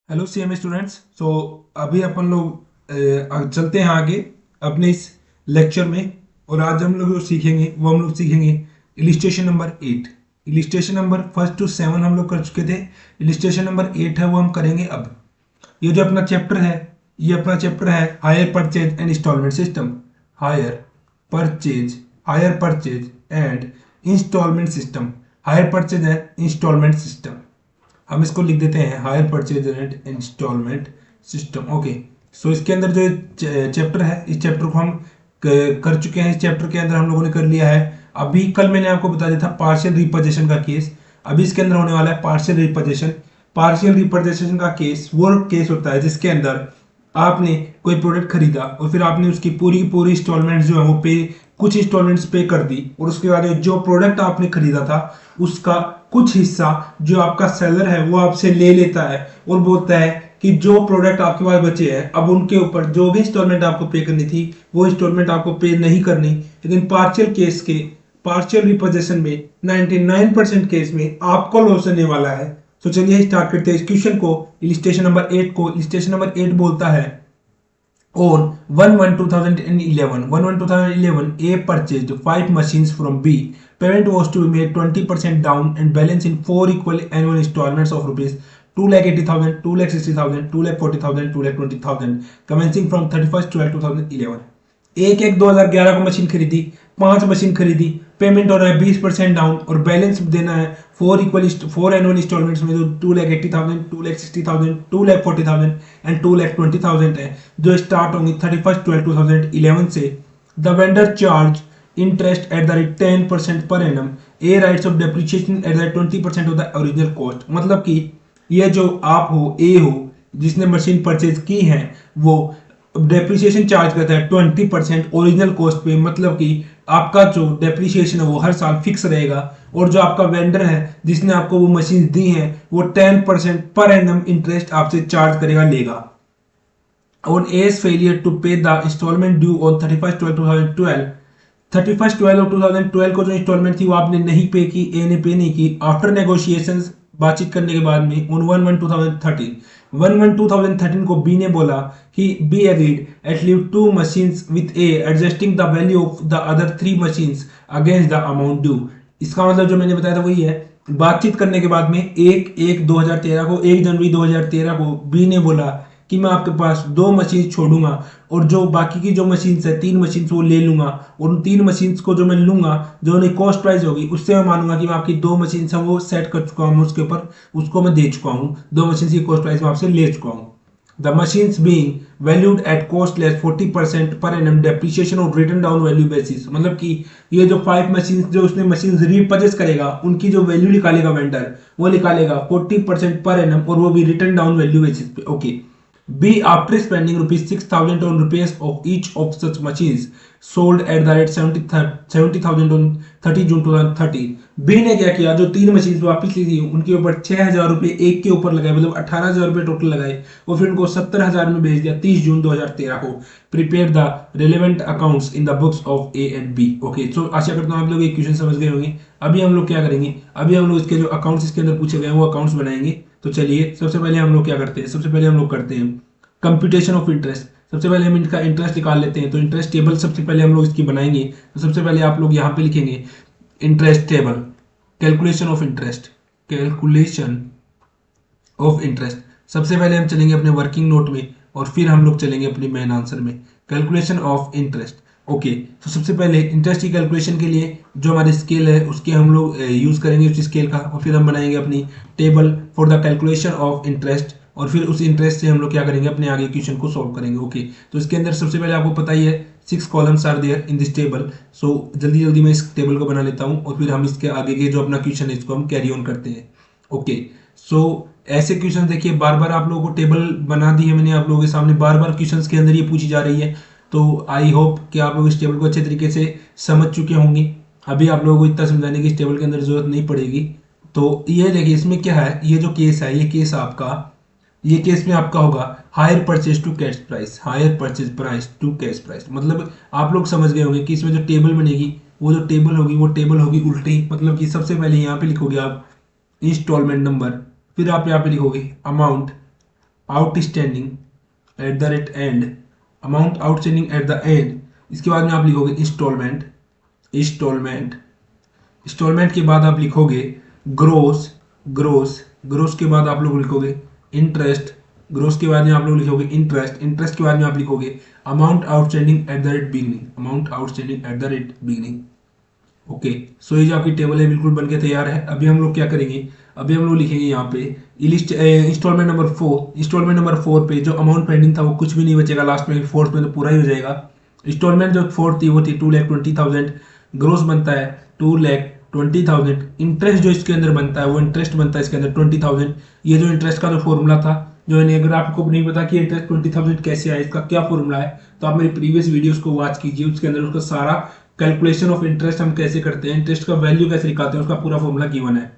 Hello CMA students. सो अभी अपन लोग चलते हैं आगे अपने इस लेक्चर में। और आज हम लोग जो सीखेंगे वो हम लोग सीखेंगे illustration number 8। Illustration number 1 to 7 हम लोग कर चुके थे। इलिस्ट्रेशन नंबर 8 है वो हम करेंगे अब। ये जो अपना चैप्टर है, ये अपना चैप्टर है hire purchase and instalment system. Hire purchase hire purchase and instalment system. Hire purchase and instalment system हम इसको लिख देते हैं hire purchase and instalment system. Okay. So इसके अंदर जो चैप्टर है, इस चैप्टर को हम कर चुके हैं। इस चैप्टर के अंदर हम लोगों ने कर लिया है। अभी कल मैंने आपको बता दिया था पार्शियल रिपोजिशन का केस। अभी इसके अंदर होने वाला है पार्शियल रिपोजिशन। पार्शियल रिपोजिशन का केस वो केस होता है जिसके अंदर आपने कोई प्रोडक्ट खरीदा और फिर आपने उसकी पूरी की पूरी इंस्टॉलमेंट जो है वो पे, कुछ इंस्टॉलमेंट्स पे कर दी, और उसके बाद जो प्रोडक्ट आपने खरीदा था उसका कुछ हिस्सा जो आपका सेलर है वो आपसे ले लेता है और बोलता है कि जो प्रोडक्ट आपके पास बचे हैं अब उनके ऊपर जो भी इंस्टॉलमेंट आपको पे करनी थी वो इंस्टॉलमेंट आपको पे नहीं करनी। लेकिन पार्शियल रिपोजिशन में 99% केस में आपको लॉस होने वाला है। तो चलिए स्टार्ट करते हैं इस क्वेश्चन को। इलिस्ट्रेशन नंबर 8 को इलिस्ट्रेशन नंबर 8 बोलता है on 1/1/2011, A purchased 5 machines from B. Payment was to be made 20% down and balance in 4 equal annual installments of rupees 2,80,000, 2,60,000, 2,40,000, 2,20,000 commencing from 31st 12 2011। एक एक 2011 को मशीन खरीदी, 5 मशीन खरीदी, पेमेंट हो रहा है 20% डाउन और बैलेंस देना है फोर एनुअल इंस्टॉलमेंट्स में जो 2,80,000, 2,60,000, 2,40,000 एंड 2,20,000 है, जो स्टार्ट होंगी 31st 12 2011 से। The vendor charge interest eight the rate 10% पर annum. A rights off depreciation at the 20% of the original cost. मतलब कि ये जो आप हो, ए हो, जिसने मशीन परचेज की है, वो डेप्रिसिएशन चार्ज करता है 20% ओरिजिनल कॉस्ट पे। मतलब कि आपका जो डेप्रिसिएशन है वो हर साल फिक्स रहेगा, और जो आपका वेंडर है जिसने आपको वो मशीन दी है वो 10% पर एनम इंटरेस्ट आपसे चार्ज करेगा, लेगा। On as failure to pay the instalment due on 31st 12 2012, 31st 12 2012 को जो इंस्टॉलमेंट थी वो आपने नहीं पे की, ए ने पे नहीं की। आफ्टर नेगोशिएशन, बातचीत करने के बाद में, ऑन 1/1/2013 को बी ने बोला कि B agreed at leave 2 machines with a adjusting the value of the other 3 machines against the amount due. इसका मतलब जो मैंने बताया था वही है। बातचीत करने के बाद में 1/1/2013 को, 1 जनवरी 2013 को बी ने बोला कि मैं आपके पास 2 मशीन छोड़ूंगा और जो बाकी की जो मशीन्स है 3 मशीन्स वो ले लूंगा, और उन 3 मशीन्स को जो मैं लूंगा, जो उन्हें कॉस्ट प्राइस होगी उससे मैं मानूंगा कि मैं आपकी 2 मशीन्स है वो सेट कर चुका हूँ, उसके ऊपर उसको मैं दे चुका हूँ, 2 मशीन्स की कॉस्ट प्राइस मैं आपसे ले चुका हूँ। The machines being valued at cost less 40% per annum depreciation और रिटर्न डाउन वैल्यू बेसिस। मतलब कि ये जो 5 मशीन्स जो उसने मशीन रीपर्चेस करेगा उनकी जो वैल्यू निकालेगा वेंडर, वो निकालेगा 40% पर एनम, और वो भी रिटर्न डाउन वैल्यू बेसिस पे। Okay. B, after spending ₹6,000 on repairs of each of such machines sold at the rate 70,000 on 30 June 2013, B ने क्या किया, जो 3 मशीन वापस ली थी उनके ऊपर 6,000 रुपए एक के ऊपर लगाए, मतलब 18,000 रुपए टोटल लगाए, और फिर उनको 70,000 में बेच दिया 30 जून 2013 को। Prepare the relevant accounts in the books of A and B. Okay. So आशा करता हूँ आप लोग ये क्वेश्चन समझ गए होंगे। अभी हम लोग क्या करेंगे, अभी हम लोग इसके जो अकाउंट्स इसके अंदर पूछे गए वो अकाउंट्स बनाएंगे। तो चलिए सबसे पहले हम लोग क्या करते हैं, सबसे पहले हम लोग करते हैं कंप्यूटेशन ऑफ इंटरेस्ट। सबसे पहले हम इनका इंटरेस्ट निकाल लेते हैं। तो इंटरेस्ट टेबल सबसे पहले हम लोग इसकी बनाएंगे। तो सबसे पहले आप लोग यहाँ पे लिखेंगे interest table, calculation of interest, calculation of interest. सबसे पहले हम चलेंगे अपने वर्किंग नोट में और फिर हम लोग चलेंगे अपने मेन आंसर में, कैलकुलेशन ऑफ इंटरेस्ट। ओके। तो सबसे पहले इंटरेस्ट की कैलकुलेशन के लिए जो हमारी स्केल है उसके हम लोग यूज करेंगे उस स्केल का, और फिर हम बनाएंगे अपनी table for the calculation of interest, और फिर उस इंटरेस्ट से हम लोग क्या करेंगे, अपने आगे क्वेश्चन को सॉल्व करेंगे। ओके। तो इसके अंदर सबसे पहले आपको पता ही है 6 columns are there in this table. So जल्दी जल्दी मैं इस टेबल को बना लेता हूँ और फिर हम इसके आगे के जो अपना क्वेश्चन है इसको हम कैरी ऑन करते हैं। ओके। सो ऐसे क्वेश्चन देखिए, बार बार आप लोगों को टेबल बना दी है मैंने आप लोगों के सामने, बार बार क्वेश्चन के अंदर ये पूछी जा रही है। तो आई होप कि आप लोग इस टेबल को अच्छे तरीके से समझ चुके होंगे। अभी आप लोगों को इतना समझाने की इस टेबल के अंदर जरूरत नहीं पड़ेगी। तो ये देखिए इसमें क्या है, ये जो केस है, ये केस आपका, ये केस में आपका होगा hire purchase to cash price, hire purchase price to cash price. मतलब आप लोग समझ गए होंगे कि इसमें जो टेबल बनेगी वो जो टेबल होगी वो टेबल होगी उल्टी। मतलब कि सबसे पहले यहाँ पे लिखोगे आप इंस्टॉलमेंट नंबर, फिर आप यहाँ पे लिखोगे amount, outstanding at the rate and, amount outstanding at the and, इसके बाद में आप लिखोगे इंस्टॉलमेंट, इंस्टॉलमेंट, इंस्टॉलमेंट के बाद आप लिखोगे ग्रोस, ग्रोस, ग्रोस के बाद आप लोग लिखोगे इंटरेस्ट, ग्रोस के बाद में आप लोग लिखोगे इंटरेस्ट, इंटरेस्ट के बाद में आप लिखोगे amount outstanding at the rate beginning, amount outstanding at the rate beginning. Okay, so ये जो आपकी टेबल है बिल्कुल बनके तैयार है। अभी हम लोग क्या करेंगे, अभी हम लोग लिखेंगे यहाँ पे इंस्टॉलमेंट नंबर 4, इंस्टॉलमेंट नंबर 4 पे जो अमाउंट पेंडिंग था वो कुछ भी नहीं बचेगा, लास्ट में फोर्थ में तो पूरा ही हो जाएगा। इंस्टॉलमेंट जो 4 थी वो थी 2,20,000, ग्रोस बनता है 2,20,000, इंटरेस्ट जो इसके अंदर बनता है वो इंटरेस्ट बनता है इसके अंदर 20,000। ये जो इंटरेस्ट का जो फॉर्मूला था, जो है अगर आपको नहीं पता कि इंटरेस्ट 20,000 कैसे आया, इसका क्या फॉर्मूला है, तो आप मेरी प्रीवियस वीडियोस को वॉच कीजिए, उसके अंदर उसका सारा कैलकुलेशन ऑफ इंटरेस्ट हम कैसे करते हैं, इंटरेस्ट का वैल्यू कैसे निकालते हैं, उसका पूरा फॉर्मूला गिवन है।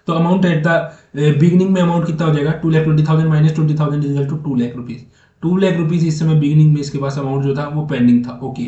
तो अमाउंट एट द बिगिनिंग में अमाउंट कितना हो जाएगा, 2,20,000 minus 20,000 is to 2 lakh rupees, 2 lakh rupees इस समय बिगिनिंग में इसके पास अमाउंट जो था वो पेंडिंग था। ओके,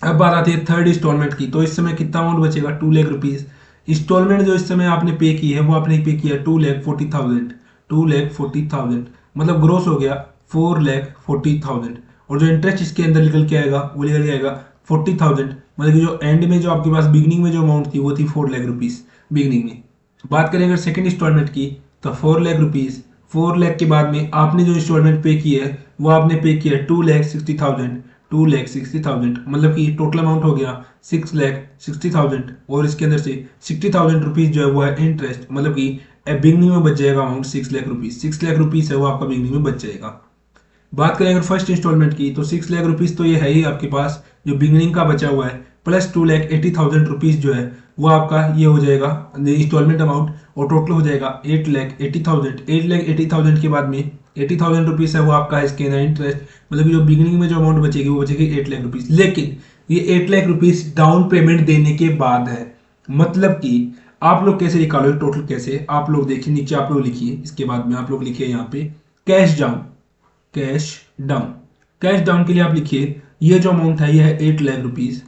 अब बात आती है थर्ड इंस्टॉलमेंट की, तो इस समय कितना अमाउंट बचेगा, 2 लाख रुपीज। इंस्टॉलमेंट जो इस समय आपने पे की है वो आपने पे किया 2,40,000, 2,40,000 मतलब ग्रोस हो गया 4,40,000, और जो इंटरेस्ट इसके अंदर निकल के आएगा वो निकल के आएगा 40,000, मतलब कि जो एंड में जो आपके पास बिगिनिंग में जो अमाउंट थी वो थी 4 लाख रुपीज बिगिनिंग में। बात करें अगर सेकंड इंस्टॉलमेंट की, तो 4 लाख रुपीज, 4 लाख के बाद में आपने जो इंस्टॉलमेंट पे की है वो आपने पे किया 2,60,000, 2,60,000 मतलब कि टोटल अमाउंट हो गया 6,60,000, और इसके अंदर से 60,000 रुपीज जो है वो है इंटरेस्ट, मतलब कि बिगनिंग में बच जाएगा amount 6 lakh rupees, 6 lakh rupees है वो आपका बिगनिंग में बच जाएगा। बात करें अगर फर्स्ट इंस्टॉलमेंट की, तो 6 लाख रुपीज तो ये है ही आपके पास जो बिगनिंग का बचा हुआ है, प्लस 2,80,000 रुपीज जो है वो आपका ये हो जाएगा इंस्टॉलमेंट अमाउंट, और टोटल हो जाएगा 8,80,000, 8,80,000 के बाद में 80,000 रुपीज है वो आपका है इसके अंदर इंटरेस्ट, मतलब कि जो बिगिनिंग में जो अमाउंट बचेगी वो बचेगी 8 लाख रुपीज। लेकिन ये 8 लाख रुपीज डाउन पेमेंट देने के बाद है, मतलब कि आप लोग कैसे निकालोगे टोटल, कैसे आप लोग देखिए नीचे आप लोग लिखिए, इसके बाद में आप लोग लिखिए यहाँ पे cash down, cash down, cash down के लिए आप लिखिए ये जो अमाउंट है ये है 8 लाख रुपीज,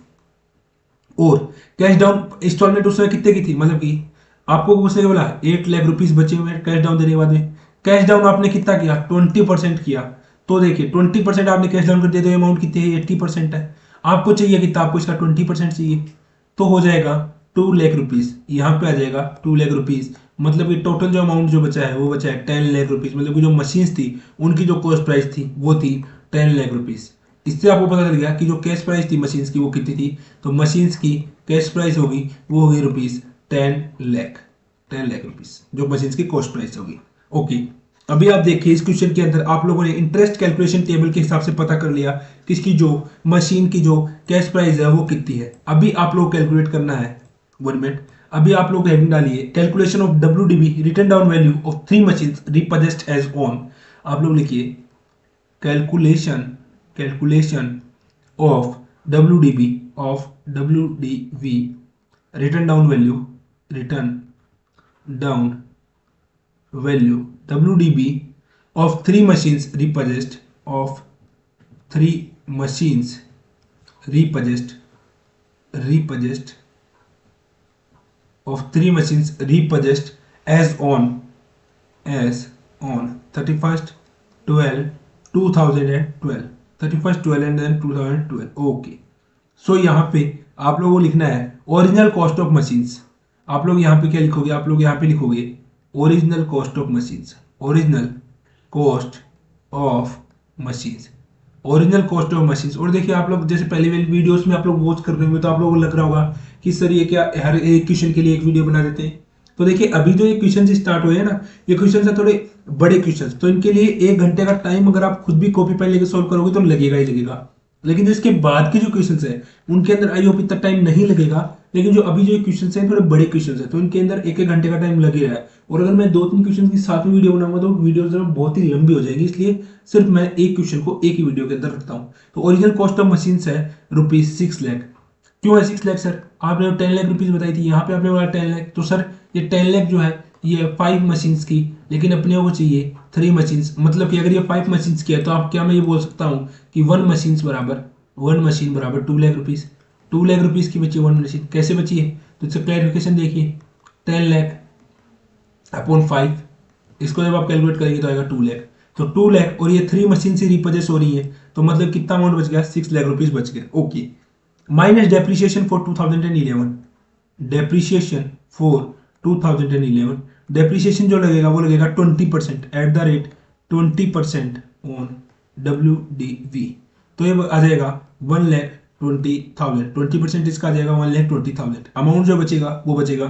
और कैश डाउन इंस्टॉलमेंट उस समय कितने की थी, मतलब कि आपको उसने बोला 8 लाख रुपीज बचे हुए हैं कैश डाउन देने के बाद में, कैश डाउन आपने कितना किया 20% किया, तो देखिए 20% आपने कैश डाउन कर दिया तो अमाउंट कितनी है 80% है, आपको चाहिए कितना, आपको इसका 20% चाहिए, तो हो जाएगा 2 लाख रुपीज, यहाँ पे आ जाएगा 2 लाख रुपीज, मतलब कि टोटल जो अमाउंट जो बचा है वो बचा है 10 लाख रुपीज, मतलब कि जो मशीन्स थी उनकी जो कॉस्ट प्राइस थी वो थी 10 लाख रुपीज। इससे आपको पता चल गया कि जो कैश प्राइस थी मशीन्स की वो कितनी थी, तो मशीन्स की कैश प्राइस होगी वो होगी रुपीज 10 लाख, 10 लाख रुपीज जो मशीन्स की कॉस्ट प्राइस होगी। ओके, अभी आप देखिए इस क्वेश्चन के अंदर आप लोगों ने इंटरेस्ट कैलकुलेशन टेबल के हिसाब से पता कर लिया कि इसकी जो मशीन की जो कैश प्राइस है वो कितनी है। अभी आप लोग कैलकुलेट करना है 1 मिनट, अभी आप लोग हेडिंग डालिए calculation of WDB written down value of 3 machines repossessed as on, आप लोग लिखिए calculation, calculation of WDB written down value, written down value WDB of 3 machines repossessed, of 3 machines repossessed of 3 machines repossessed as on 31st 12 2012, 31st 12 and then 2012। Okay, सो यहाँ पे आप लोगों को लिखना है ओरिजिनल कॉस्ट ऑफ मशीन्स, आप लोग यहाँ पे क्या लिखोगे, आप लोग यहाँ पे लिखोगे original cost of machines, original cost of machines, original cost of machines. और देखिए आप लोग जैसे पहले वाली वीडियोस में आप लोग वॉच कर रहे होंगे तो आप लोगों को लग रहा होगा कि सर ये क्या हर एक क्वेश्चन के लिए एक वीडियो बना देते हैं, तो देखिए अभी जो ये क्वेश्चन स्टार्ट हुए हैं ना, ये क्वेश्चन है थोड़े बड़े क्वेश्चन, तो इनके लिए 1 घंटे का टाइम अगर आप खुद भी कॉपी पेन लेके सॉल्व करोगे तो लगेगा ही लगेगा, लेकिन जो इसके बाद के जो क्वेश्चंस है उनके अंदर आई होप इतना टाइम नहीं लगेगा, लेकिन जो अभी जो क्वेश्चंस हैं थोड़े बड़े क्वेश्चंस हैं तो इनके अंदर 1-1 घंटे का टाइम लगे रहा है, और अगर मैं 2-3 क्वेश्चन की साथ में वीडियो बनाऊंगा तो वीडियो बहुत ही लंबी हो जाएगी, इसलिए सिर्फ मैं एक क्वेश्चन को एक ही वीडियो के अंदर रखता हूँ। तो ओरिजिनल कॉस्ट ऑफ मशीन्स है रुपीज 6 लाख, क्यों है 6 लाख सर, आपने 10 लाख रुपीज बताई थी, यहाँ पे आपने बोला 10 लाख, तो सर ये 10 लाख जो है ये 5 मशीन्स की, लेकिन अपने को चाहिए 3 मशीन्स, मतलब कि अगर ये 5 मशीन्स की है तो आप क्या मैं ये बोल सकता हूँ कि 1 मशीन बराबर 2 लाख रुपीज, 2 लाख रुपीज की बची 1 मशीन, कैसे बची है तो इससे क्लैरिफिकेशन देखिए 10 लाख अपॉन 5, इसको जब आप कैलकुलेट करेंगे तो आएगा 2 लाख, तो 2 लाख और ये 3 मशीन से रिपर्चेस हो रही है, तो मतलब कितना अमाउंट बच गया, 6 लाख रुपीज बच गए। Okay, minus depreciation for 2011, depreciation for 2011, depreciation जो लगेगा वो लगेगा 20% eight the rate 20% on WDV। तो ये आ जाएगा 1,20,000, 20% इसका आ जाएगा 1,20,000। अमाउंट जो बचेगा वो बचेगा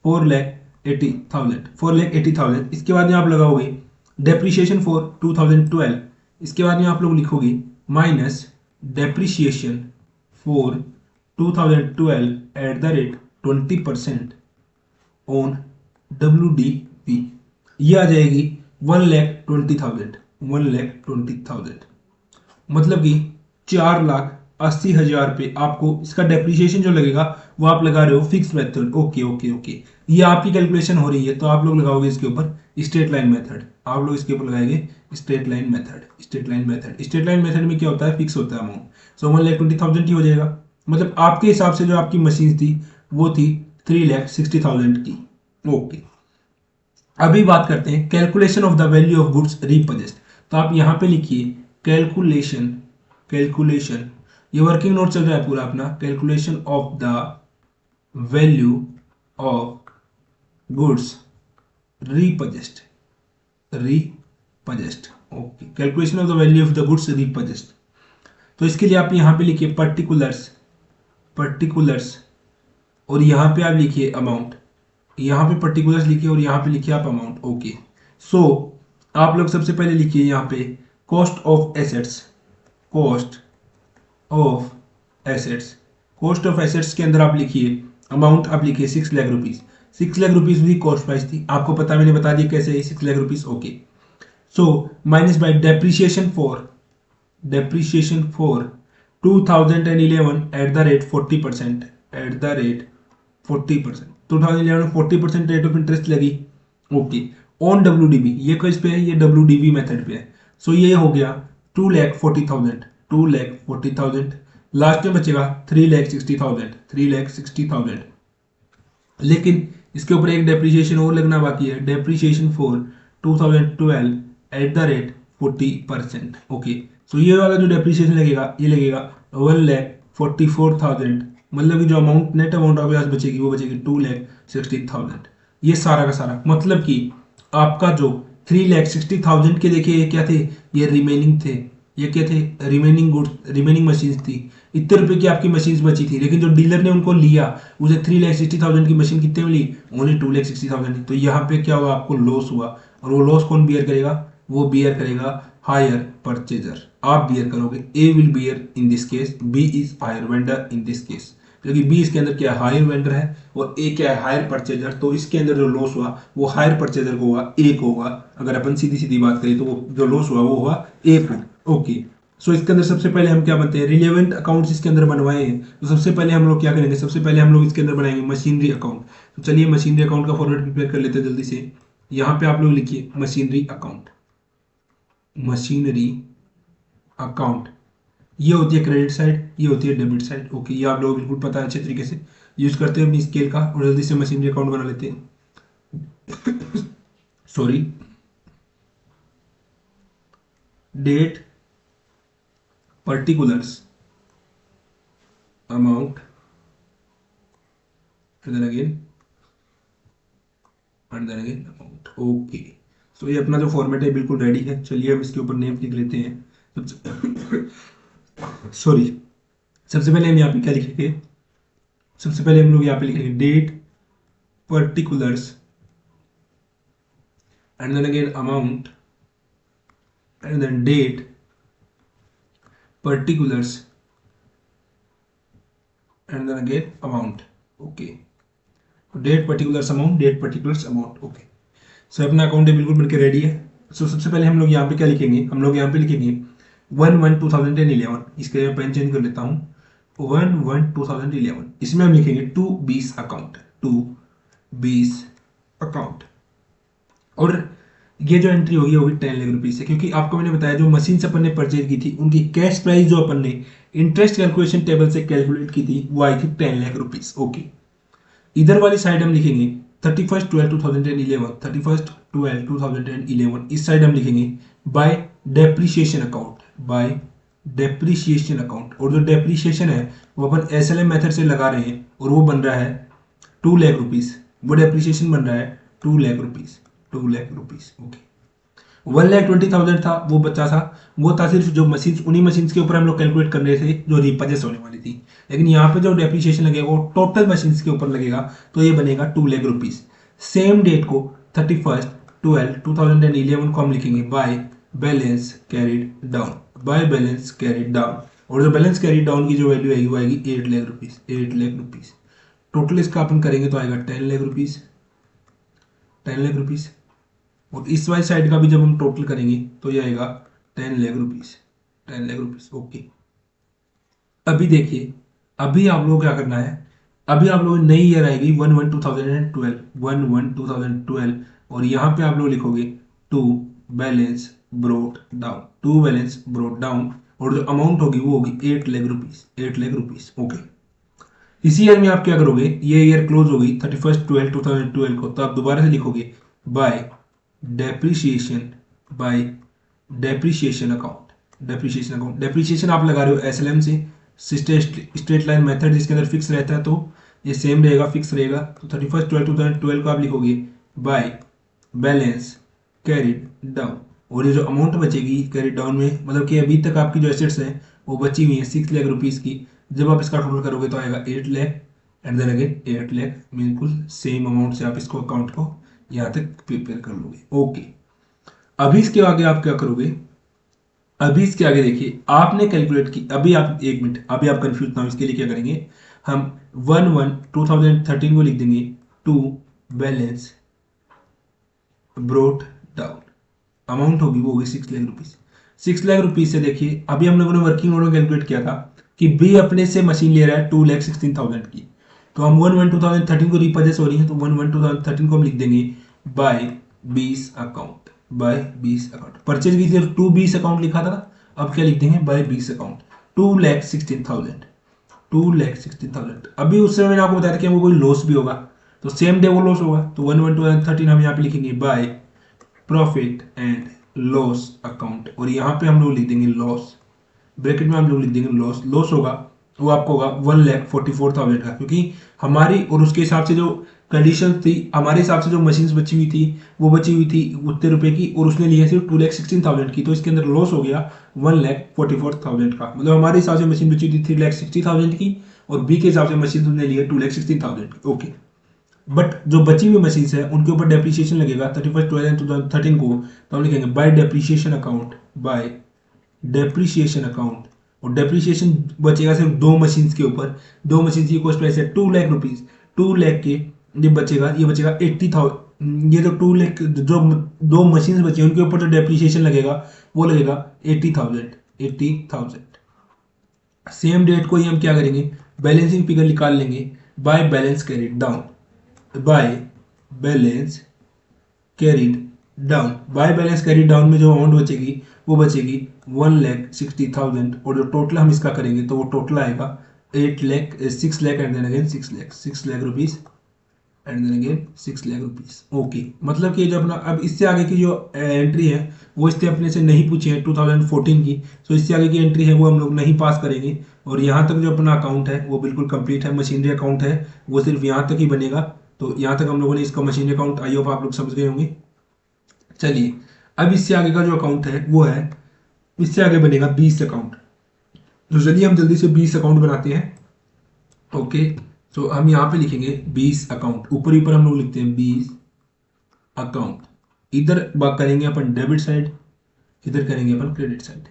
4,80,000, 4,80,000। इसके बाद में आप लगाओगे डेप्रिसिएशन फॉर 2012, इसके बाद में आप लोग लिखोगे minus depreciation for 2012 at the rate 20% on WDV। ये आ जाएगी 1,20,000, 1,20,000, मतलब कि 4,80,000 रुपये आपको इसका डेप्रिसिएशन जो लगेगा वो आप लगा रहे हो fix method. Okay okay okay, ये आपकी कैलकुलेशन हो रही है, तो आप लोग लगाओगे इसके ऊपर स्ट्रेट लाइन मेथड, आप लोग इसके ऊपर लगाएंगे straight line method. Straight line method, straight line method में क्या होता है, फिक्स होता है अमाउंट, सो 1,20,000 ही हो जाएगा। मतलब आपके हिसाब से जो आपकी मशीन थी वो थी 3,60,000 की। ओके, अभी बात करते हैं calculation of the value of goods repurchased. तो आप यहां पे लिखिए कैलकुलेशन, कैलकुलेशन, ये वर्किंग नोट चल रहा है पूरा अपना, calculation of the value of goods repurchased, repurchased. Okay, calculation of the value of the goods repurchased. तो इसके लिए आप यहां पे लिखिए पर्टिकुलर्स, पर्टिकुलर्स, और यहां पे आप लिखिए अमाउंट, यहाँ पे पर्टिकुलर्स लिखिए और यहाँ पे लिखिए आप अमाउंट। ओके, सो आप लोग सबसे पहले लिखिए यहाँ पे cost of assets, cost of assets, cost of assets के अंदर आप लिखिए अमाउंट, आप लिखिए 6 लाख रुपीज, 6 लाख रुपीज भी कॉस्ट प्राइस थी, आपको पता, मैंने बता दिया कैसे है 6 lakh rupees. Okay, so minus y depreciation for, depreciation for 2011 eight the rate 40%, eight the rate 40%, 2011 40% rate of interest लगी। ओके, ऑन WDV, ये किस पे है, ये WDV मेथड पे है। सो ये हो गया 2,40,000, 2,40,000। लास्ट में बचेगा 3,60,000, 3,60,000। लेकिन इसके ऊपर एक डेप्रिसिएशन और लगना बाकी है, depreciation for 2012 at the rate 40%। Okay, so ये वाला जो डेप्रिसिएशन लगेगा ये लगेगा 1,44,000, मतलब कि जो अमाउंट नेट अमाउंट आपके पास बचेगी वो बचेगी 2,60,000। ये सारा का सारा, मतलब कि आपका जो 3,60,000 के देखिए ये क्या थे, ये रिमेनिंग थे, ये क्या थे, रिमेनिंग गुड्स, रिमेनिंग मशीन्स थी। इतने रुपए की आपकी मशीन्स बची थी, लेकिन जो डीलर ने उनको लिया उसे 3,60,000 की मशीन कितने मिली, ओनली 2,60,000। तो यहाँ पे क्या हुआ, आपको लॉस हुआ, और वो लॉस कौन बियर करेगा, वो बियर करेगा हायर परचेजर, आप बियर करोगे। A will bear in this case, B is hire vendor in this case, क्योंकि बी इसके अंदर क्या है, हायर वेंडर है, और ए क्या है, हायर परचेजर। तो इसके अंदर जो लॉस हुआ वो हायर परचेजर को हुआ, ए को होगा। अगर अपन सीधी सीधी बात करें तो वो जो लॉस हुआ वो हुआ ए को। ओके, सो इसके अंदर सबसे पहले हम क्या बनते हैं, रिलेवेंट अकाउंट्स इसके अंदर बनवाए हैं। तो सबसे पहले हम लोग क्या करेंगे, सबसे पहले हम लोग इसके अंदर बनाएंगे मशीनरी अकाउंट। तो चलिए मशीनरी अकाउंट का फॉर्मेट प्रिपेयर कर लेते हैं जल्दी से। यहाँ पे आप लोग लिखिए मशीनरी अकाउंट, मशीनरी अकाउंट, ये होती है क्रेडिट साइड, ये होती है डेबिट साइड। ओके, ये आप लोग बिल्कुल पता है, अच्छे तरीके से यूज करते हैं अपनी स्केल का, और जल्दी से मशीनरी अकाउंट बना लेते हैं। Sorry, date, particulars, amount, and then again amount. Okay, so ये अपना जो फॉर्मेट है बिल्कुल रेडी है। चलिए हम इसके ऊपर नेम लिख लेते हैं। सॉरी, सबसे पहले हम यहाँ पे क्या लिखेंगे, सबसे पहले हम लोग यहाँ पे लिखेंगे date, particulars, and then again amount, and then date, particulars, and then again amount. Okay, date, particulars, amount, date, particulars, amount. Okay, so अपना अकाउंट बिल्कुल बनके रेडी है। सो सबसे पहले हम लोग यहाँ पे क्या लिखेंगे, हम लोग यहाँ पे लिखेंगे 1/1/2011। इसके मैं पेन चेंज कर लेता हूँ, 1/1/2011। इसमें हम लिखेंगे टू बीस अकाउंट, टू बीस अकाउंट, और ये जो एंट्री होगी वो भी 10 लाख रुपीज से, क्योंकि आपको मैंने बताया जो मशीन अपन ने परचेज की थी उनकी कैश प्राइस जो अपन ने इंटरेस्ट कैलकुलेशन टेबल से कैलकुलेट की थी वो आई थी 10 लाख रुपीज। ओके, इधर वाली साइड हम लिखेंगे 31/12/2011, 31/12/2011। इस साइड हम लिखेंगे bye depreciation account, bye depreciation account. और जो डेप्रिसिएशन है वो अपन एसएलएम मेथड से लगा रहे हैं और वो बन रहा है 2 लाख रुपीज। वो डेप्रिसिएशन बन रहा है 2 lakh rupees, 2 lakh rupees. Okay, 1,20,000 था वो बच्चा था, वो था सिर्फ जो मशीन, उन्हीं मशीन के ऊपर हम लोग कैलकुलेट कर रहे थे जो रिपर्चेस होने वाली थी। लेकिन यहाँ पे जो डेप्रिसिएशन लगेगा वो टोटल मशीन के ऊपर लगेगा, तो ये बनेगा 2 लाख रुपीज। सेम डेट को 31/12/2011 को हम लिखेंगे by balance carried down, by balance carried down. और जो बैलेंस कैरिड डाउन की जो वैल्यू आएगी वो आएगी 8 lakh rupees, 8 lakh rupees. Total इसका अपन करेंगे तो आएगा 10 लाख रुपीज, 10 लाख रुपीज। और इस वाली साइड का भी जब हम टोटल करेंगे तो ये आएगा 10 lakh rupees, 10 lakh rupees. Okay, अभी देखिए, अभी आप लोगों को क्या करना है, अभी आप लोगों की नई ईयर आएगी 1/1/2012, 1/1/2012। और यहाँ पे आप लोग लिखोगे to balance brought down, to balance brought down. और जो अमाउंट होगी वो होगी 8 lakh rupees, 8 lakh rupees. Okay, इसी ईयर में आप क्या करोगे, ये ईयर क्लोज होगी 31/12/2012 को, तो आप दोबारा से लिखोगे bye depreciation, bye depreciation account, depreciation account. Depreciation आप लगा रहे हो एसएलएम से, स्ट्रेट लाइन मेथड जिसके अंदर फिक्स रहता है, तो ये सेम रहेगा, फिक्स रहेगा। तो 31/12/2012 को आप लिखोगे बाय बैलेंस कैरिड डाउन। और ये जो अमाउंट बचेगी कैरिड डाउन में, मतलब कि अभी तक आपकी जो एसेट्स हैं वो बची हुई है 6 लाख रुपीज की, जब आप इसका टोटल करोगे तो आएगा 8 lakh. And then again 8 lakh, बिल्कुल सेम अमाउंट से आप इसको अकाउंट को यहाँ तक प्रिपेयर कर लोगे। ओके, अभी इसके आगे आप क्या करोगे, अभी इसके आगे देखिए, आपने कैलकुलेट की, अभी आप एक मिनट, अभी आप कंफ्यूज ना हो, इसके लिए क्या करेंगे हम 1/1/2013 को लिख देंगे to balance brought down. Amount होगी वो होगी 6 लाख रुपीज। 6 लाख रुपीज से देखिए, अभी हम लोगों ने वर्किंग ऑर्डर कैलकुलेट किया था कि बी अपने से मशीन ले रहा है 2,16,000 की, तो हम 1/1/2013 को रिपर्चेस हो रही है, तो 1/1/2013 को हम लिख देंगे by 20 account, by 20 account. Purchase की सिर्फ 2 20 अकाउंट लिखा था, अब क्या लिख देंगे बाय 20 अकाउंट, 2,16,000, 2,16,000। अभी उस समय मैंने आपको बताया था कि वो कोई लॉस भी होगा, तो सेम डे वो लॉस होगा, तो 1/1/2013 हम यहाँ पे लिखेंगे bye profit and loss account. और यहाँ पे हम लोग लिख देंगे लॉस, ब्रैकेट में हम लोग लिख देंगे लॉस। लॉस होगा वो आपको होगा 1,44,000 का, क्योंकि हमारी और उसके हिसाब से जो कंडीशन थी, हमारे हिसाब से जो मशीन्स बची हुई थी वो बची हुई थी उतने रुपए की, और उसने लिया सिर्फ 2,16,000 की, तो इसके अंदर लॉस हो गया 1,44,000 का। मतलब हमारे हिसाब से मशीन बची थी 3,60,000 की, और बी के हिसाब से मशीन उसने लिया 2,16,000 की। ओके, बट जो बची हुई मशीन्स है उनके ऊपर डेप्रिसिएशन लगेगा 31/12/2013 को, तो हम लिखेंगे bye depreciation account, bye depreciation account. और डेप्रिसिएशन बचेगा सिर्फ दो मशीन्स के ऊपर, दो मशीन्स की कॉस्ट प्राइस है 2 लाख रुपीज, 2 लाख के ये बचेगा, ये बचेगा 80,000। ये जो 2 लाख जो दो मशीन्स बची हैं उनके ऊपर जो डेप्रिसिएशन लगेगा वो लगेगा 80,000, 80,000। सेम डेट को ही हम क्या करेंगे, बैलेंसिंग फिगर निकाल लेंगे by balance carried down, by balance carried down. By balance carried down में जो अमाउंट बचेगी वो बचेगी 1,60,000। और जो टोटल हम इसका करेंगे तो वो टोटल आएगा 8 lakh, 6 lakh and then again 6 lakh, 6 lakh rupees and then again 6 lakh rupees. Okay, मतलब कि जो अपना अब इससे आगे की जो एंट्री है वो इससे अपने से नहीं पूछी है 2014 की, तो इससे आगे की एंट्री है वो हम लोग नहीं पास करेंगे। और यहाँ तक जो अपना अकाउंट है वो बिल्कुल कंप्लीट है, मशीनरी अकाउंट है वो सिर्फ यहाँ तक ही बनेगा। तो यहाँ तक हम लोगों ने इसका मशीनरी अकाउंट, आई होप आप लोग समझ गए होंगे। चलिए, अब इससे आगे का जो अकाउंट है वो है, इससे आगे बनेगा 20 अकाउंट। तो चलिए हम जल्दी से 20 अकाउंट बनाते हैं। ओके, तो हम यहाँ पे लिखेंगे 20 अकाउंट, ऊपर ऊपर हम लोग लिखते हैं 20 अकाउंट। इधर बात करेंगे अपन डेबिट साइड, इधर करेंगे अपन क्रेडिट साइड।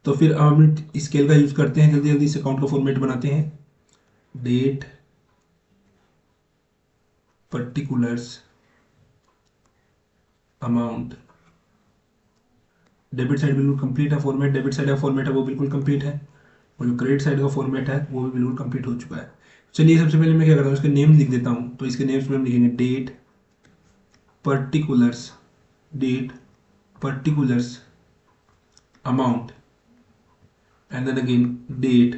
तो फिर हम स्केल का यूज करते हैं, जल्दी जल्दी इस अकाउंट का फॉर्मेट बनाते हैं। Date particulars amount, debit side बिल्कुल कंप्लीट है फॉर्मेट, डेबिट साइड का फॉर्मेट है वो बिल्कुल कंप्लीट है, और जो क्रेडिट साइड का फॉर्मेट है वो भी बिल्कुल कंप्लीट हो चुका है। चलिए सबसे पहले मैं क्या करता हूँ, इसके नेम्स लिख देता हूँ। तो इसके नेम्स में हम लिखेंगे date particulars, date particulars amount and then again date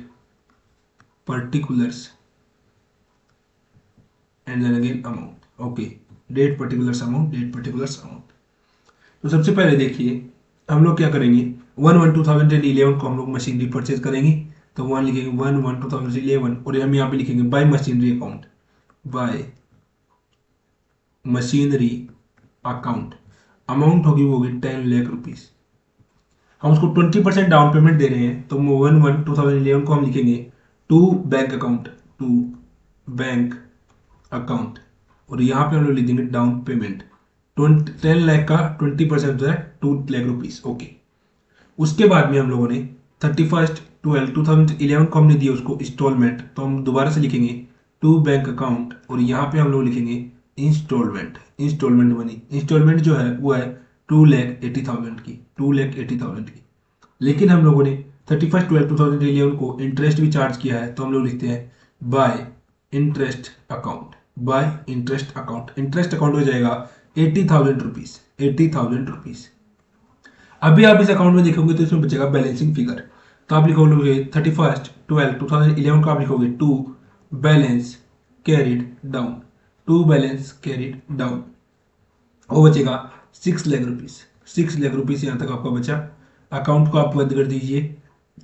particulars and then again amount. Okay, date particulars amount, date particulars amount. तो सबसे पहले देखिए हम लोग क्या करेंगे, 1/1/2011 को हम लोग मशीनरी परचेज करेंगे, तो 1 लिखेंगे 1/1/2011 और हम यहाँ पे लिखेंगे bye machinery account, bye machinery account. Amount होगी वो होगी 10 लाख रुपीज। हम उसको 20% डाउन पेमेंट दे रहे हैं, तो 1/1/2011 को हम लिखेंगे to bank account, to bank account, और यहाँ पे हम लोग लिख देंगे डाउन पेमेंट 10 लाख का 20% जो है 2 लाख रुपीज। ओके, उसके बाद में हम लोगों ने 31/12/2011 को हमने दिया उसको इंस्टॉलमेंट, तो हम दोबारा से लिखेंगे टू बैंक अकाउंट और यहाँ पे हम लोग लिखेंगे इंस्टॉलमेंट, इंस्टॉलमेंट मनी। इंस्टॉलमेंट जो है वो है 2,80,000 की, 2,80,000 की। लेकिन हम लोगों ने 31/12/2011 को इंटरेस्ट भी चार्ज किया है, तो हम लोग लिखते हैं bye interest account, bye interest account. Interest account हो जाएगा 80,000 रुपीज, 80,000 रुपीज। अभी आप इस अकाउंट में देखोगे तो इसमें बचेगा बैलेंसिंग फिगर, तो आप लिखोगे 31/12/2011 को आप लिखोगे to balance carried down, to balance carried down, वो बचेगा 6 लाख रुपीज, 6 लाख रुपीज यहाँ तक आपका बचा। अकाउंट को आप बंद कर दीजिए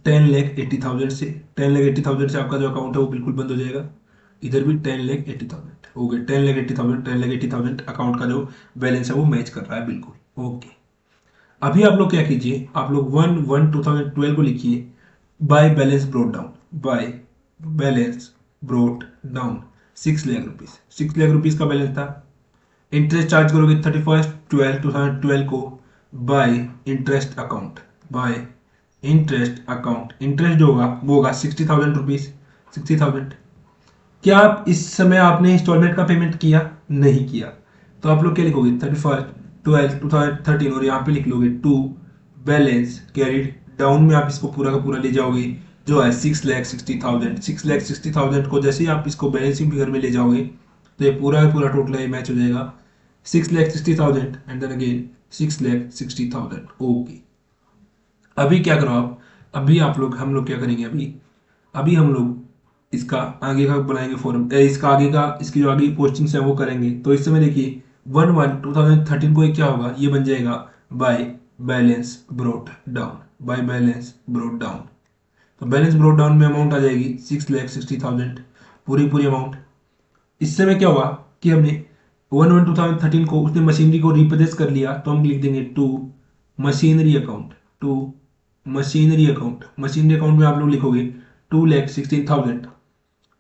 10,80,000 से, 10,80,000 से आपका जो अकाउंट है वो बिल्कुल बंद हो जाएगा। इधर भी 10,80,000 हो गए, 10,80,000, 10,80,000 अकाउंट का जो बैलेंस है वो मैच कर रहा है बिल्कुल। ओके, अभी आप लोग क्या कीजिए, आप लोग 1/1/2012 को लिखिए by balance brought down, by balance brought down 6 lakh rupees, 6 lakh rupees का बैलेंस था। इंटरेस्ट चार्ज करोगे 31/12/2012 को bye interest account, bye interest account. Interest जो होगा वो होगा 60,000 रुपीज, 60,000। क्या आप इस समय आपने इंस्टॉलमेंट का पेमेंट किया? नहीं किया, तो आप लोग क्या लिखोगे 31/12/2013 और यहाँ पे लिख लोगे टू बैलेंस कैरिड डाउन में आप इसको पूरा का पूरा ले जाओगे जो है 6,60,000। 6,60,000 को जैसे ही आप इसको बैलेंसिंग फिगर में ले जाओगे तो ये पूरा का पूरा टोटल है मैच हो जाएगा 6,60,000 एंड देन अगेन 6,60,000। ओके, अभी क्या करो आप, अभी आप लोग हम लोग क्या करेंगे, अभी अभी हम लोग इसका आगे का बनाएंगे फॉर्म, इसका आगे का इसकी जो आगे पोस्टिंग्स है वो करेंगे। तो इस समय देखिए 1/1/2013 को ये क्या होगा, ये बन जाएगा by balance brought down, by balance brought down. तो बैलेंस ब्रोट डाउन में अमाउंट आ जाएगी 6,60,000 पूरी पूरी अमाउंट। इस समय क्या हुआ कि हमने 1/1/2013 को उसने मशीनरी को रिप्लेस कर लिया, तो हम लिख देंगे to machinery account, to machinery account. Machinery account में आप लोग लिखोगे 2,16,000,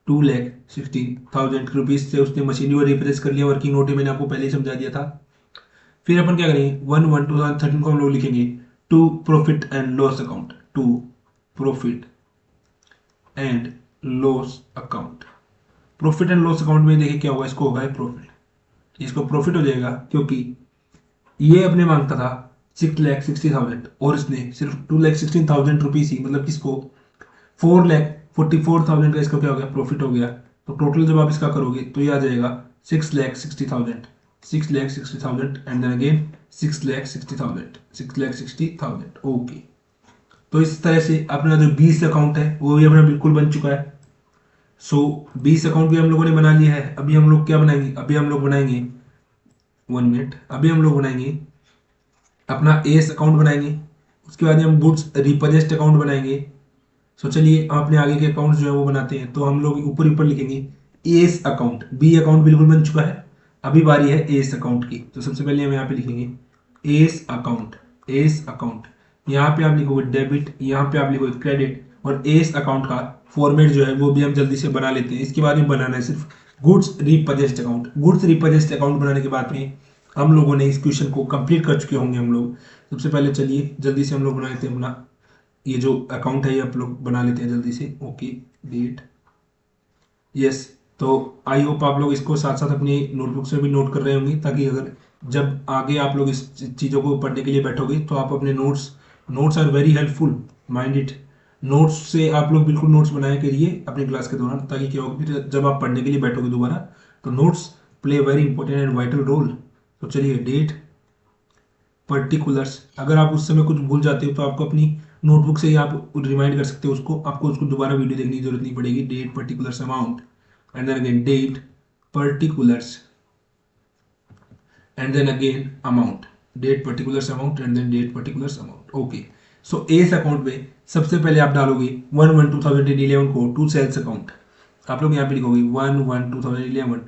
2,16,000 रुपीज से उसने मशीनरी को रिप्लेस कर लिया। वर्किंग नोट मैंने आपको पहले ही समझा दिया था। फिर अपन क्या करेंगे 1/1/2013 को हम लोग लिखेंगे to profit and loss account, to profit and loss account. Profit and loss account में देखिए क्या होगा, इसको होगा प्रॉफिट, इसको प्रॉफिट हो जाएगा क्योंकि ये अपने मांगता था 6,60,000 और इसने सिर्फ 2,16,000 रुपीज ही, मतलब किसको 4,44,000 का इसका क्या हो गया, प्रॉफिट हो गया। तो टोटल जब आप इसका करोगे तो ये आ जाएगा 6,60,000, 6,60,000 एंड देन अगेन 6,60,000, 6,60,000। ओके, तो इस तरह से अपना जो 20 अकाउंट है वो भी अपना बिल्कुल बन चुका है। सो 20 अकाउंट भी हम लोगों ने बना लिया है। अभी हम लोग क्या बनाएंगे, अभी हम लोग बनाएंगे 1 मिनट, अभी हम लोग बनाएंगे अपना एस अकाउंट बनाएंगे। उसके बाद हम गुड्स रिपोजिस्ट अकाउंट बनाएंगे। सो चलिए अपने आगे के अकाउंट जो है वो बनाते हैं। तो हम लोग ऊपर ऊपर लिखेंगे एस अकाउंट, बी अकाउंट बिल्कुल बन चुका है, अभी बारी है एस अकाउंट की। तो सबसे पहले हम यहाँ पे लिखेंगे एस अकाउंट, एस अकाउंट। यहाँ पे आप लिखोगे डेबिट, यहाँ पे आप लिखोगे क्रेडिट, और एस अकाउंट का फॉर्मेट जो है वो भी हम जल्दी से बना लेते हैं। इसके बाद में बनाना है सिर्फ गुड्स रिपोजिस्ट अकाउंट। गुड्स रिपोजिस्ट अकाउंट बनाने के बाद में हम लोगों ने इस क्वेश्चन को कंप्लीट कर चुके होंगे हम लोग। सबसे पहले चलिए जल्दी से हम लोग बना लेते हैं अपना ये जो अकाउंट है, ये आप लोग बना लेते हैं जल्दी से। Okay, date, yes. तो आई होप आप लोग इसको साथ साथ अपनी नोटबुक से भी नोट कर रहे होंगे, ताकि अगर जब आगे आप लोग इस चीज़ों को पढ़ने के लिए बैठोगे तो आप अपने notes, notes are very helpful, mind it. Notes से आप लोग बिल्कुल नोट्स बनाए करिए अपनी क्लास के दौरान, ताकि क्या होगा फिर जब आप पढ़ने के लिए बैठोगे दोबारा तो notes play very important and vital role. तो चलिए डेट, पर्टिकुलर्स। अगर आप उस समय कुछ भूल जाते हो तो आपको अपनी नोटबुक से ही आप रिमाइंड कर सकते हो उसको, आपको उसको दोबारा वीडियो देखने की जरूरत नहीं पड़ेगी। Date particulars amount and then again date particulars and then again amount. Date particulars amount and then date particulars amount. Okay, so S account में सबसे पहले आप डालोगे 1/1/2011 को टू सेल्स अकाउंट। आप लोग यहाँ पे लिखोगे 1/1/2011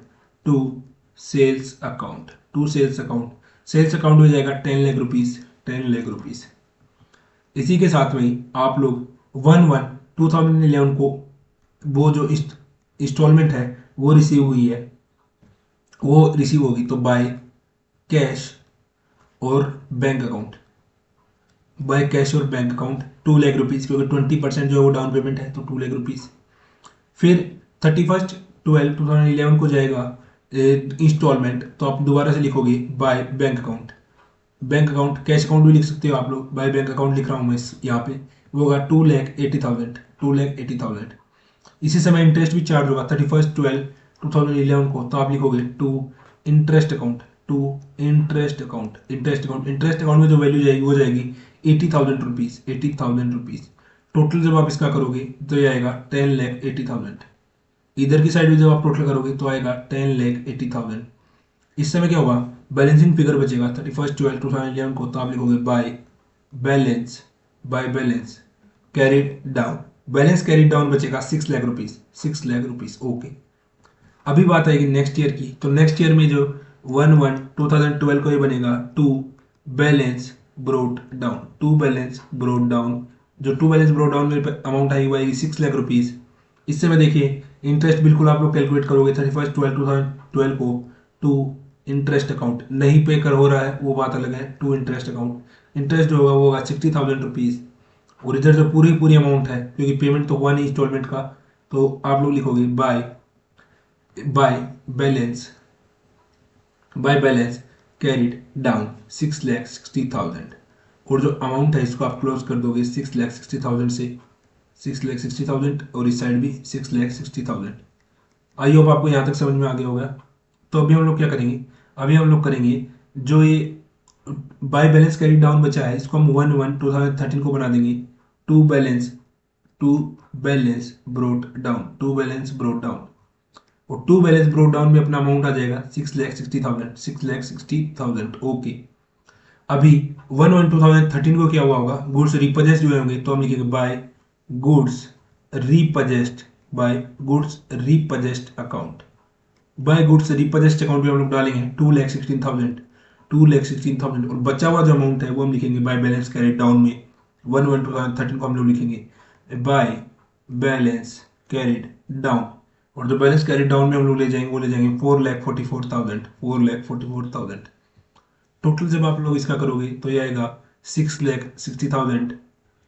to sales account, to sales account. Sales account हो जाएगा 10 लाख रुपीज़, 10 लाख रुपीज़। इसी के साथ में ही आप लोग 1/1/2011 को वो जो इंस्टॉलमेंट है वो रिसीव हुई है, वो रिसीव होगी तो बाय कैश और बैंक अकाउंट, बाय कैश और बैंक अकाउंट 2 लाख रुपीज़, क्योंकि 20% जो है वो डाउन पेमेंट है तो 2 लाख रुपीज़। फिर 31/12/2011 को जाएगा इंस्टॉलमेंट, तो आप दोबारा से लिखोगे by bank account. Bank account, cash account भी लिख सकते हो आप लोग, बाय बैंक अकाउंट लिख रहा हूँ मैं यहाँ पे, वो होगा 2,80,000, 2,80,000। इसी समय इंटरेस्ट भी चार्ज होगा 31/12/2011 को, तो आप लिखोगे to interest account, to interest account, interest account. Interest account में जो वैल्यू जाएगी वो जाएगी 80,000 रुपीज़, 80,000 रुपीज़। टोटल जब आप इसका करोगे तो ये आएगा 10,80,000। इधर की साइड में जब आप टोटल करोगे तो आएगा 10,80,000। इस समय क्या होगा, बैलेंसिंग फिगर बचेगा 31/12/2011 को, तो आप लिखोगे by balance, by balance carried down, balance carried down बचेगा 6 lakh rupees, 6 lakh rupees. Okay, अभी बात आएगी नेक्स्ट ईयर की, तो नेक्स्ट ईयर में जो 1/1/2012 को ये बनेगा to balance brought down, to balance brought down. जो टू बैलेंस ब्रोड डाउन में अमाउंट आएगी वो आएगी 6 लाख रुपीज़। इस समय देखिए इंटरेस्ट बिल्कुल आप लोग कैलकुलेट करोगे 31/12/2012 को टू इंटरेस्ट अकाउंट, नहीं पे कर हो रहा है वो बात अलग है, टू इंटरेस्ट अकाउंट। इंटरेस्ट जो होगा वो होगा 60,000 रुपीज़। और इधर जो पूरी पूरी अमाउंट है, क्योंकि पेमेंट तो हुआ नहीं इंस्टॉलमेंट का, तो आप लोग लिखोगे by balance, by balance carried down 6,60,000। और जो अमाउंट है इसको आप क्लोज कर दोगे 6,60,000 से, 6,60,000, और इस साइड भी 6,60,000। आई होप आपको यहाँ तक समझ में आ गया होगा। तो अभी हम लोग क्या करेंगे, अभी हम लोग करेंगे जो ये बाय बैलेंस कैरी डाउन बचा है इसको हम 1/1/2013 को बना देंगे to balance, to balance brought down, to balance brought down. और टू बैलेंस ब्रोड डाउन में अपना अमाउंट आ जाएगा 6,60,000, 6,60,000। ओके, अभी 1/1/2013 को क्या हुआ होगा, गुड्स रिपर्चेस्ड हुए होंगे, तो हम लिखेंगे by goods repurchased, by goods repurchased account. By goods repurchased account में हम लोग डालेंगे 2,16,000, 2,16,000। और बचा हुआ जो अमाउंट है वो हम लिखेंगे बाय बैलेंस कैरिड डाउन में 1/1/2013 को हम लोग लिखेंगे बाय बैलेंस कैरिड डाउन। और जो बैलेंस कैरिड डाउन में हम लोग ले जाएंगे वो ले जाएंगे 4,44,000, 4,44,000। टोटल जब आप लोग इसका करोगे तो ये आएगा 6,60,000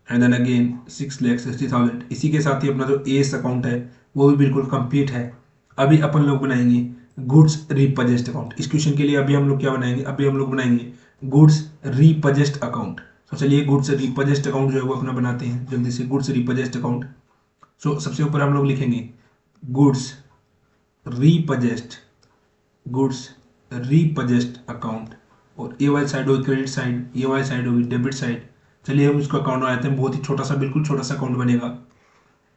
एंड देन अगेन 6,60,000। इसी के साथ ही अपना जो एस अकाउंट है वो भी बिल्कुल कंप्लीट है। अभी अपन लोग बनाएंगे गुड्स रिपर्चेस्ड अकाउंट। इस क्वेश्चन के लिए अभी हम लोग क्या बनाएंगे, अभी हम लोग बनाएंगे गुड्स रिपर्चेस्ड अकाउंट। तो चलिए गुड्स रिपर्चेस्ड अकाउंट जो है वो अपना बनाते हैं जल्दी से, गुड्स रिपर्चेस्ड अकाउंट। सो सबसे ऊपर हम लोग लिखेंगे गुड्स रिपर्चेस्ड, गुड्स रिपर्चेस्ड अकाउंट। और ये वाली साइड होगी क्रेडिट साइड, ये वाली साइड होगी डेबिट साइड। चलिए हम इसको अकाउंट बनाते हैं, बहुत ही छोटा सा, बिल्कुल छोटा सा अकाउंट बनेगा,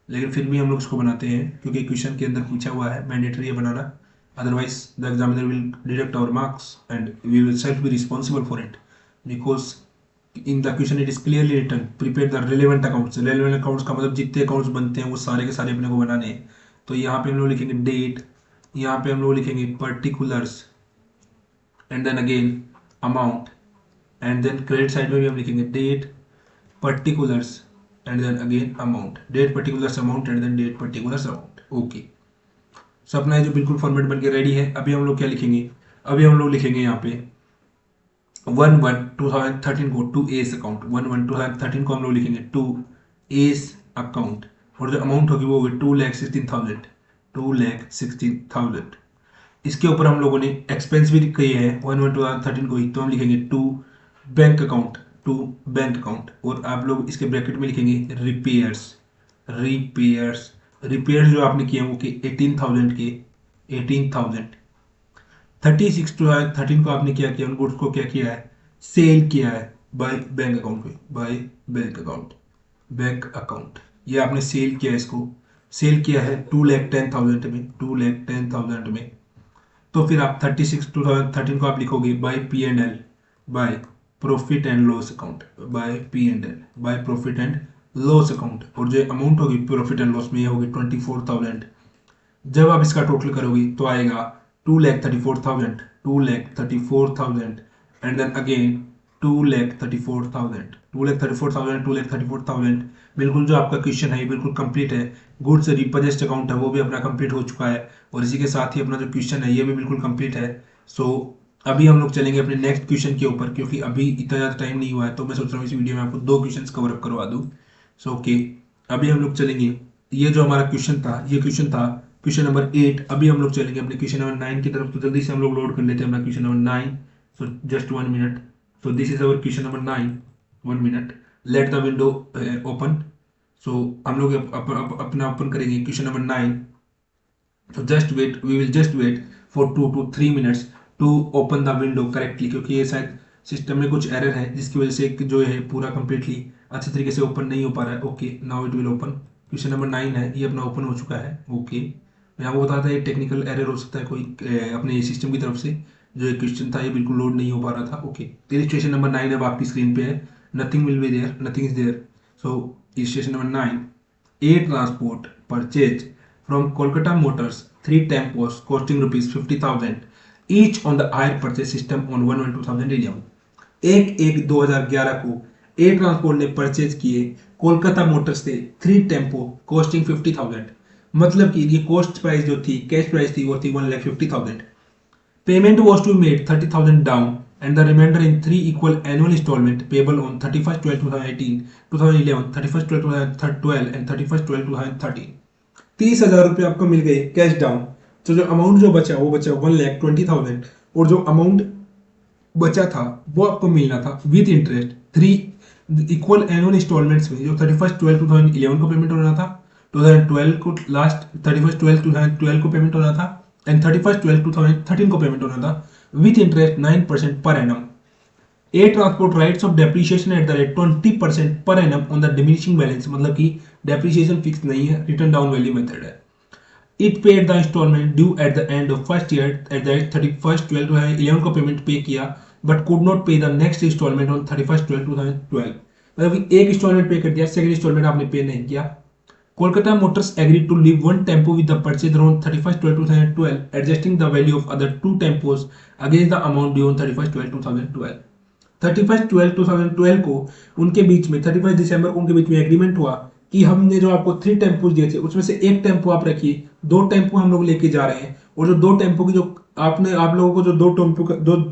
लेकिन फिर भी हम लोग इसको बनाते हैं क्योंकि क्वेश्चन के अंदर पूछा हुआ है, मैंडेटरी है बनाना, otherwise the examiner will deduct our marks and we will self be responsible for it, because in the question it is clearly written prepare the relevant accounts. Relevant accounts का मतलब जितने अकाउंट्स बनते हैं वो सारे के सारे अपने को बनाने हैं। तो यहाँ पे हम लोग लिखेंगे डेट, यहाँ पे हम लोग लिखेंगे particulars and then again amount, and then credit side में भी हम लिखेंगे date particulars and then again amount, date particulars amount and then date particulars amount. Okay, so अपना ये जो बिल्कुल फॉर्मेट बन के रेडी है। अभी हम लोग क्या लिखेंगे, अभी हम लोग लिखेंगे यहाँ पे 1/1/2013 को टू एस अकाउंट, 1/1/2013 को हम लोग लिखेंगे टू एस अकाउंट। और जो अमाउंट होगी वो होगी 2,16,000, 2,16,000। इसके ऊपर हम लोगों ने एक्सपेंस भी किए हैं 1/1/2013 को ही, तो हम लिखेंगे to bank account, to bank account. और आप लोग इसके ब्रैकेट में लिखेंगे रिपेयर्स, रिपेयर्स, रिपेयर्स जो आपने किए हैं वो कि 18,000 के, 18,000। 36/2013 को आपने क्या किया, उन गुड्स को क्या किया है, सेल किया है बाय बैंक अकाउंट पे, by bank account, bank account. ये आपने सेल किया है, इसको सेल किया है 2,10,000 में, 2,10,000 में। तो फिर आप 36/2013 को आप लिखोगे by P&L, by profit and loss account, by P&L, by profit and loss account, और जो अमाउंट होगी प्रॉफिट एंड लॉस में ये होगी 24,000। जब आप इसका टोटल करोगे तो आएगा 2,34,000, 2,34,000, एंड देन अगेन 2,34,000, 2,34,000, 2,34,000। बिल्कुल जो आपका क्वेश्चन है ये बिल्कुल कंप्लीट है। गुड्स रिपोजिट अकाउंट है वो भी अपना कंप्लीट हो चुका है, और इसी के साथ ही अपना जो क्वेश्चन है ये भी बिल्कुल कंप्लीट है। सो अभी हम लोग चलेंगे अपने नेक्स्ट क्वेश्चन के ऊपर, क्योंकि अभी इतना ज़्यादा टाइम नहीं हुआ है, तो मैं सोच रहा हूँ इस वीडियो में आपको 2 क्वेश्चन कवर अप करवा दूँ। सो ओके, अभी हम लोग चलेंगे, ये जो हमारा क्वेश्चन था ये क्वेश्चन था क्वेश्चन नंबर 8। अभी हम लोग चलेंगे अपने क्वेश्चन नंबर 9 की तरफ, तो जल्दी से हम लोग लोड कर लेते हैं अपना question number 9। So just 1 minute. So this is our question number 9। 1 minute, let the window open. So हम लोग अपना ओपन करेंगे question number 9। So just wait, we will just wait for 2 to 3 minutes to open the window correctly, क्योंकि ये शायद system में कुछ error है जिसकी वजह से जो है पूरा कम्प्लीटली अच्छे तरीके से ओपन नहीं हो पा रहा है। Okay, now it will open. Question number 9 है, ये अपना ओपन हो चुका है। ओके, मैं आपको बताता है टेक्निकल एरर हो सकता है कोई अपने सिस्टम की तरफ से, जो एक क्वेश्चन था ये बिल्कुल लोड नहीं हो पा रहा था। ओके, इलिस्ट्रेशन नंबर 9 अब आपकी स्क्रीन पे है। Nothing will be there, nothing is there. So illustration number 9, A transport purchased from Kolkata Motors 3 tempos costing rupees 50,000 each on the hire purchase system on 1/1/2011। 1/1/2011 को ए ट्रांसपोर्ट ने purchase किए Kolkata Motors से 3 tempo costing 50,000। मतलब कि ये cost price जो थी, cash price थी, वो थी 1,50,000। Payment was to be made 30,000 down and the remainder in 3 equal annual installment payable on 31st 12 2018, 2011, 31st 12 2012 and 31st 12 2013। 30,000 रुपये आपको मिल गए कैश डाउन। तो जो अमाउंट जो बचा वो बचा 1,20,000, और जो अमाउंट बचा था वो आपको मिलना था with interest 3 equal annual instalments में, जो 31st 12 2011 को पेमेंट होना था, 2012 को लास्ट 31st 12 2012 को पेमेंट होना था, एंड 31st 12 2013 को पेमेंट होना था with interest 9% per annum. A transport writes off depreciation at the rate 20% per annum on the diminishing balance, मतलब कि डेप्रिसिएशन फिक्स नहीं है, रिटर्न डाउन वैल्यू मेथड है। It paid the instalment due at the end of first year at the 31st 12 2011 को payment pay किया, but could not pay the next instalment on 31st 12 2012। मतलब कि एक instalment पे कर दिया, सेकंड इंस्टॉलमेंट आपने पे नहीं किया। Kolkata Motors agreed to leave one tempo with the purchase on 31st 12 2012, adjusting the value of other 2 tempos against the amount due on 31st 12 2012। 31st 12 2012 को उनके बीच में 31 दिसंबर को उनके बीच में एग्रीमेंट हुआ कि हमने जो आपको 3 टेम्पोज दिए थे उसमें से एक टेम्पो आप रखिए, 2 टेम्पो हम लोग लेके जा रहे हैं, और जो 2 टेम्पो की जो आप लोगों को जो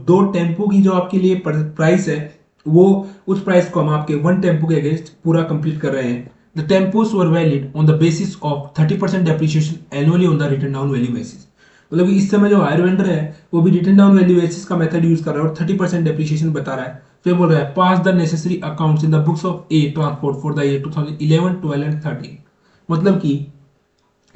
2 टेम्पो की जो आपके लिए प्राइस है, वो उस प्राइस को हम आपके 1 टेम्पो के अगेंस्ट पूरा कंप्लीट कर रहे हैं। The tempos were valid on the basis of 30% depreciation annually on the written down value basis। मतलब कि इस समय जो हायर वेंडर है वो भी रिटर्न डाउन वैल्यू बेसिस का मेथड यूज कर रहा है और 30% डेप्रिसिएशन बता रहा है। फिर बोल रहा है pass the necessary accounts in the books of a transport for the year 2011, 12 and 13। मतलब कि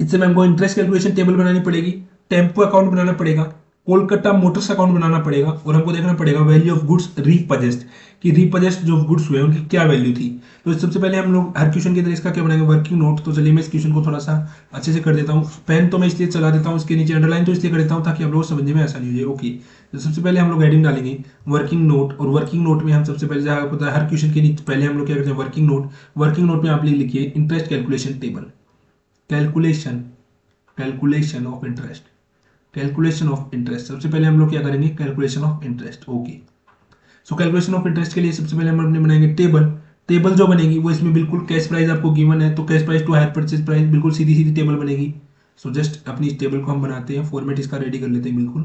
इस समय हमको इंटरेस्ट कैलकुलेशन टेबल बनानी पड़ेगी, टेम्पो अकाउंट बनाना पड़ेगा, कोलकाता मोटर्स अकाउंट बनाना पड़ेगा, और हमको देखना पड़ेगा वैल्यू ऑफ गुड्स रीपजेस्ड, कि रीपजेस्ड जो गुड्स हुए उनकी क्या वैल्यू थी। तो सबसे पहले हम लोग हर क्वेश्चन की तरह इसका क्या बनाएंगे, वर्किंग नोट। तो चलिए मैं इस क्वेश्चन को थोड़ा सा अच्छे से कर देता हूँ। पेन तो मैं इसलिए चला देता हूँ, इसके नीचे अंडरलाइन तो इसलिए कर देता हूँ ताकि आप लोग समझने में आसानी हो जाए। ओके, तो सबसे पहले हम लोग हेडिंग डालेंगे वर्किंग नोट, और वर्किंग नोट में हम सबसे पहले जहाँ पता है हर क्वेश्चन के नीचे पहले हम लोग क्या करते हैं वर्किंग नोट। वर्किंग नोट में आप लिखिए interest calculation table, calculation of interest, calculation of interest. सबसे पहले हम लोग क्या करेंगे calculation of interest. Okay, so calculation of interest के लिए सबसे पहले हम अपने बनाएंगे टेबल। टेबल जो बनेगी वो इसमें बिल्कुल कैश प्राइस आपको गिवन है, तो cash price to hire purchase price बिल्कुल सीधी सीधी टेबल बनेगी। सो जस्ट अपनी इस टेबल को हम बनाते हैं, फॉर्मेट इसका रेडी कर लेते हैं बिल्कुल।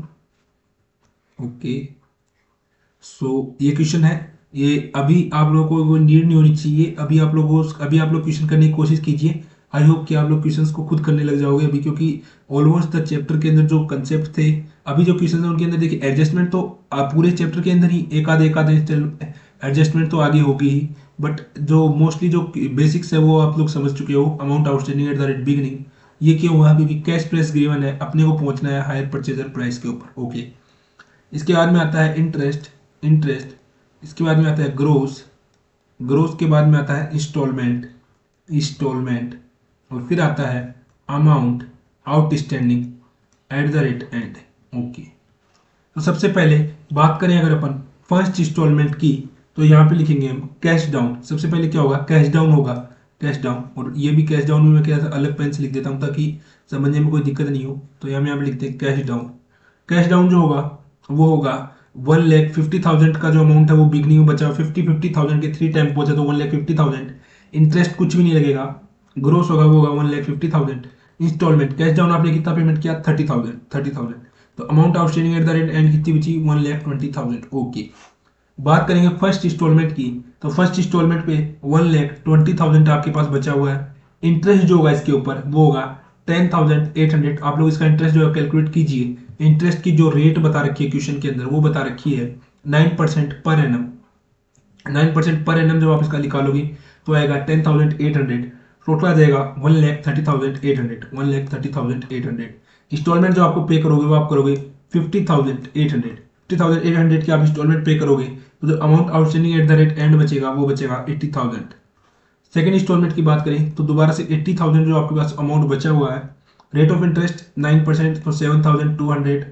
ओके, सो ये क्वेश्चन है, ये अभी आप लोगों को नीड नहीं होनी चाहिए, अभी आप लोग क्वेश्चन करने की कोशिश कीजिए। आई होप कि आप लोग क्वेश्चंस को खुद करने लग जाओगे अभी, क्योंकि ऑलमोस्ट द चैप्टर के अंदर जो कंसेप्ट थे, अभी जो क्वेश्चन है उनके अंदर देखिए एडजस्टमेंट तो आप पूरे चैप्टर के अंदर ही एक आधे एडजस्टमेंट तो आगे होगी ही, बट जो मोस्टली जो बेसिक्स है वो आप लोग समझ चुके हो। Amount outstanding at the rate beginning, ये क्यों हुआ, क्योंकि कैश प्राइस गिवन है, अपने को पहुंचना है हायर परचेजर प्राइस के ऊपर। ओके, इसके बाद में आता है इंटरेस्ट, इसके बाद में आता है ग्रोस के बाद में आता है इंस्टॉलमेंट, और फिर आता है amount outstanding at the rate and. Okay, तो सबसे पहले बात करें अगर अपन फर्स्ट इंस्टॉलमेंट की, तो यहाँ पे लिखेंगे हम कैश डाउन। सबसे पहले क्या होगा, कैश डाउन होगा, कैश डाउन। और ये भी कैश डाउन में मैं क्या अलग पेन से लिख देता हूँ ताकि समझने में कोई दिक्कत नहीं हो। तो यहाँ पे लिखते हैं कैश डाउन। कैश डाउन जो होगा वो होगा 1,50,000 का जो अमाउंट है वो बिगनिंग में बचा 50,000 के 3 टाइम पहुंचा तो 1,50,000। इंटरेस्ट कुछ भी नहीं लगेगा, ग्रोस होगा वो होगा 1,50,000। इंस्टॉलमेंट कैश डाउन आपने कितना पेमेंट किया 30,000। तो amount outstanding at the rate and कितनी बची 1,20,000। ओके, बात करेंगे फर्स्ट इंस्टॉलमेंट की। तो फर्स्ट इंस्टॉलमेंट पे 1,20,000 आपके पास बचा हुआ है। इंटरेस्ट जो होगा इसके ऊपर वो होगा 10,800। आप लोग इसका इंटरेस्ट जो है कैलकुलेट कीजिए। इंटरेस्ट की जो रेट बता रखी है क्वेश्चन के अंदर वो बता रखी है 9% पर एनम। 9% पर एनम जब आप इसका निकालोगे तो आएगा 10,800। टोटल आ जाएगा 1,30,800। 1,30,800 इंस्टॉलमेंट जो आपको पे करोगे वो आप करोगे 50,800। 50,800 की आप इंस्टॉलमेंट पे करोगे तो जो amount outstanding at the rate and बचेगा वो बचेगा 80,000। सेकंड इंस्टॉलमेंट की बात करें तो दोबारा से 80,000 जो आपके पास अमाउंट बचा हुआ है, रेट ऑफ इंटरेस्ट 9% तो 7,200।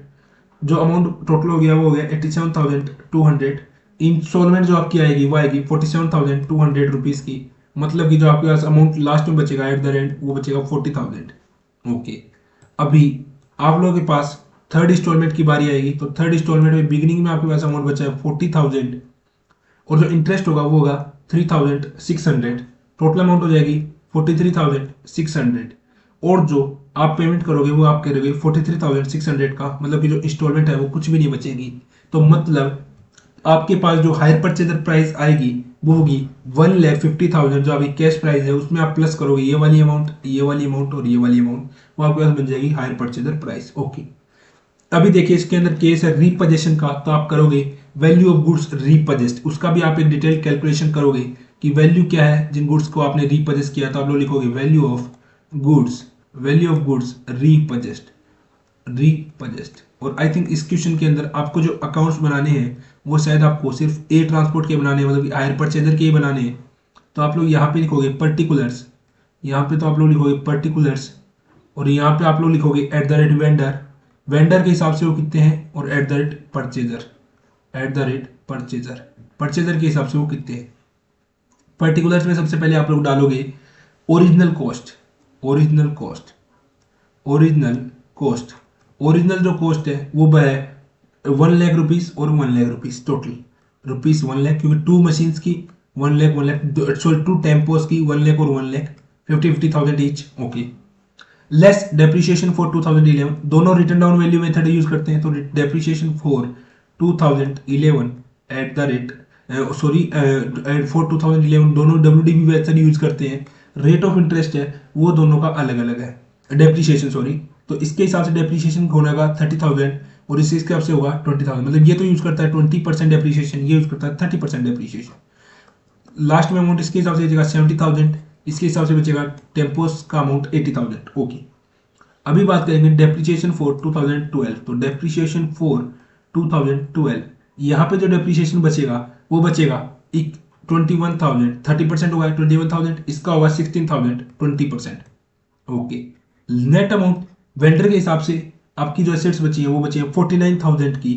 जो अमाउंट टोटल हो गया वो हो गया 87,200। इंस्टॉलमेंट जो आपकी आएगी वो आएगी 47,200 रुपीज़ की। मतलब कि जो आपके पास अमाउंट लास्ट में बचेगा एट द एंड वो बचेगा 40,000। ओके, अभी आप लोगों के पास थर्ड इंस्टॉलमेंट की बारी आएगी। तो थर्ड इंस्टॉलमेंट में बिगिनिंग में आपके पास अमाउंट बचा है 40,000 और जो इंटरेस्ट होगा वो होगा 3,600। टोटल अमाउंट हो जाएगी 43,600। और जो आप पेमेंट करोगे वो आप करोगे 43,600 का, मतलब कि जो इंस्टॉलमेंट है वो कुछ भी नहीं बचेगी। तो मतलब आपके पास जो हायर परचेजर प्राइस आएगी वो होगी 1,50,000। जो अभी कैश प्राइस है उसमें आप प्लस करोगे ये वाली अमाउंट, ये वाली अमाउंट और ये वाली अमाउंट, वो आपके पास बन जाएगी हायर परचेजर प्राइस। ओके, अभी देखिए इसके अंदर केस है रीपोजेशन का। तो आप करोगे वैल्यू ऑफ गुड्स रीपोजेस्ड, उसका भी आप एक डिटेल कैलकुलेशन करोगे कि वैल्यू क्या है जिन गुड्स को आपने रीपोजेस किया। तो आप लोग लिखोगे value of goods, value of goods repossessed. और आई थिंक इस क्वेश्चन के अंदर आपको जो अकाउंट्स बनाने हैं वो शायद आपको सिर्फ ए ट्रांसपोर्ट के बनाने हैं, मतलब हायर परचेजर के ही बनाने हैं। तो आप लोग यहाँ पे लिखोगे पर्टिकुलर्स, यहाँ पे तो आप लोग लिखोगे पर्टिकुलर्स और यहाँ पे आप लोग लिखोगे eight the rate vendor. Vendor के हिसाब से वो कितने हैं और eight the rate purchaser, eight the rate purchaser, purchaser के हिसाब से वो कितने हैं। पर्टिकुलर्स में सबसे पहले आप लोग डालोगे original cost, original cost, original cost. Original जो कॉस्ट है वो है 1,00,000 रुपीज़ और 1,00,000 रुपीज़ टोटल। रुपीज़ 1,00,000 क्योंकि 2 मशीन्स की 1,00,000 1,00,000 सॉरी 2 टेम्पोस की 1,00,000 और 1,00,000 50,000 each. Okay, less depreciation for 2011। दोनों return down value method use करते हैं। तो depreciation for 2011 eight the rate sorry for 2011 दोनों WDV मेथड यूज करते हैं। रेट ऑफ इंटरेस्ट है वो दोनों का अलग अलग है, डेप्रिसिएशन सॉरी। तो इसके हिसाब से डेप्रिसिएशन होने का 30,000 और इसके हिसाब से होगा 20,000। मतलब ये तो यूज करता है 20% डेप्रिसिएशन, ये यूज करता है 30% डेप्रिसिएशन। लास्ट में अमाउंट इसके हिसाब से बचेगा 70,000, इसके हिसाब से बचेगा टेम्पोस का अमाउंट 80,000। ओके, अभी बात करेंगे डेप्रिसिएशन फॉर 2012। तो डेप्रिसिएशन फॉर 2012 यहाँ पे जो डेप्रिसिएशन बचेगा वो बचेगा 21,000। 30% होगा 21,000, इसका होगा 16,000 20%। ओके, नेट अमाउंट वेंडर के हिसाब से आपकी जो एसेट्स बची है वो बची है 49,000 की,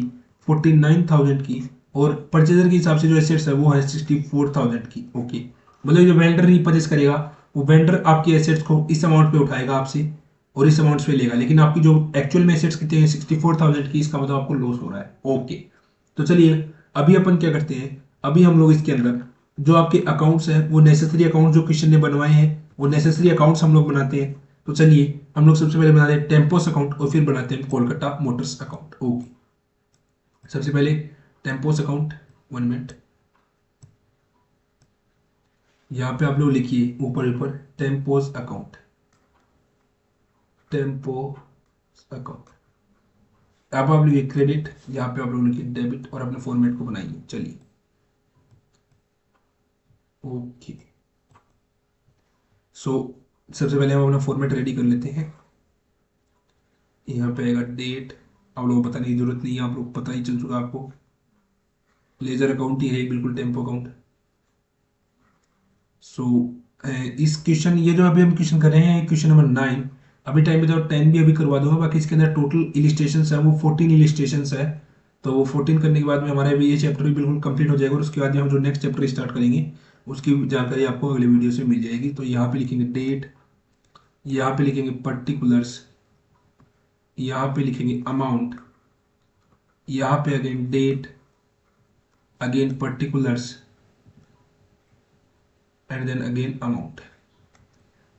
49,000 की। और परचेजर के हिसाब से जो एसेट्स है वो है 64,000 की। ओके, मतलब जो वेंडर रीपर्चेस करेगा वो वेंडर आपकी एसेट्स को इस अमाउंट पे उठाएगा आपसे और इस अमाउंट पे लेगा, लेकिन आपकी जो एक्चुअल में एसेट्स कितने हैं 64,000 की, इसका मतलब आपको लॉस हो रहा है। ओके, तो चलिए अभी अपन क्या करते हैं, अभी हम लोग इसके अंदर जो आपके अकाउंट्स हैं वो नेसेसरी अकाउंट जो क्वेश्चन ने बनवाए हैं वो नेसेसरी अकाउंट्स हम लोग बनाते हैं। तो चलिए हम लोग सबसे पहले बनाते हैं टेम्पोस अकाउंट और फिर बनाते हैं कोलकाता मोटर्स अकाउंट। ओके, सबसे पहले टेम्पोस अकाउंट, 1 मिनट। यहाँ पे आप लोग लिखिए ऊपर ऊपर टेम्पोस अकाउंट, टेम्पो अकाउंट। अब आप लिखिए क्रेडिट, यहाँ पे आप लोग लिखिए डेबिट और अपने फॉर्मेट को बनाइए। चलिए ओके, सो सबसे पहले हम अपना फॉर्मेट रेडी कर लेते हैं। यहाँ पे आएगा डेट, आप लोगों को बताने की जरूरत नहीं है, आप लोग पता ही चल चुका आपको। लेजर अकाउंट ही है बिल्कुल, टेम्पो अकाउंट। सो इस क्वेश्चन ये जो अभी हम क्वेश्चन कर रहे हैं क्वेश्चन नंबर 9। अभी टाइम पे तो 10 भी अभी करवा दूंगा, बाकी इसके अंदर टोटल इलिस्ट्रेशन है वो 14 इलिस्ट्रेशन है। तो वो 14 करने के बाद में हमारा भी ये चैप्टर भी बिल्कुल कंप्लीट हो जाएगा और उसके बाद हम जो नेक्स्ट चैप्टर स्टार्ट करेंगे उसकी जानकारी आपको अगले वीडियो से मिल जाएगी। तो यहाँ पे लिखेंगे डेट, यहाँ पे लिखेंगे पर्टिकुलर्स, यहाँ पे लिखेंगे अमाउंट, यहाँ पे again date, again particulars and then again amount.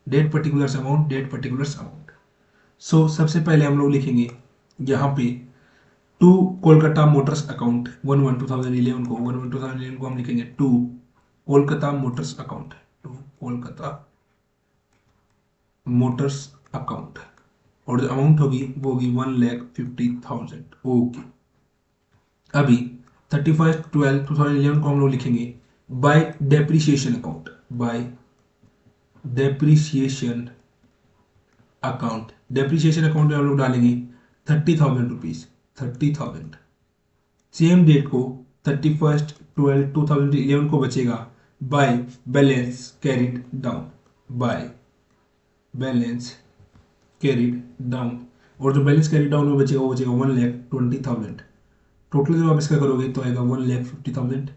Date particulars amount, date particulars amount. So सबसे पहले हम लोग लिखेंगे यहाँ पे टू कोलकाता मोटर्स अकाउंट 1/1/2011 को 1/1/2011 को हम लिखेंगे to Kolkata motors account, to Kolkata motors account, और जो अमाउंट होगी वो होगी 1,50,000। ओके, अभी 31/12/2011 को हम लोग लिखेंगे bye depreciation account, bye depreciation account. Depreciation account में हम लोग डालेंगे 30,000 रुपीज, 30,000। सेम डेट को 31/12/2011 को बचेगा by balance carried down, by balance carried down, और जो बैलेंस कैरिड डाउन में बचेगा वो बचेगा 1,20,000। टोटल जब आप इसका करोगे तो आएगा 1,50,000,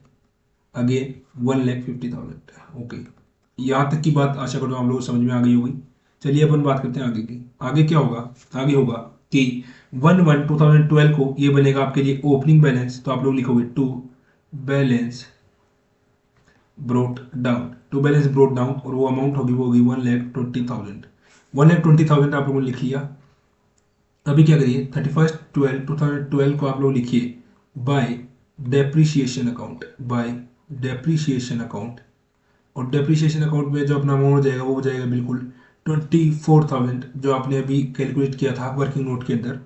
अगेन 1,50,000। ओके, यहाँ तक की बात आशा करता हूँ आप लोगों को समझ में आ गई होगी। चलिए अपन बात करते हैं आगे की। आगे क्या होगा, आगे होगा कि 1/1/2012 को ये बनेगा आपके लिए ओपनिंग बैलेंस, तो आप लोग लिखोगे to balance brought down, to balance brought down, और वो अमाउंट होगी वो होगी 1,20,000। 1,20,000 आप लोगों ने लिख लिया। अभी क्या करिए 31/12/2012 को आप लोग लिखिए bye depreciation account, bye depreciation account, और डेप्रिसिएशन अकाउंट में जो अपना अमाउंट हो जाएगा वो हो जाएगा बिल्कुल 24,000 जो आपने अभी कैलकुलेट किया था वर्किंग नोट के अंदर।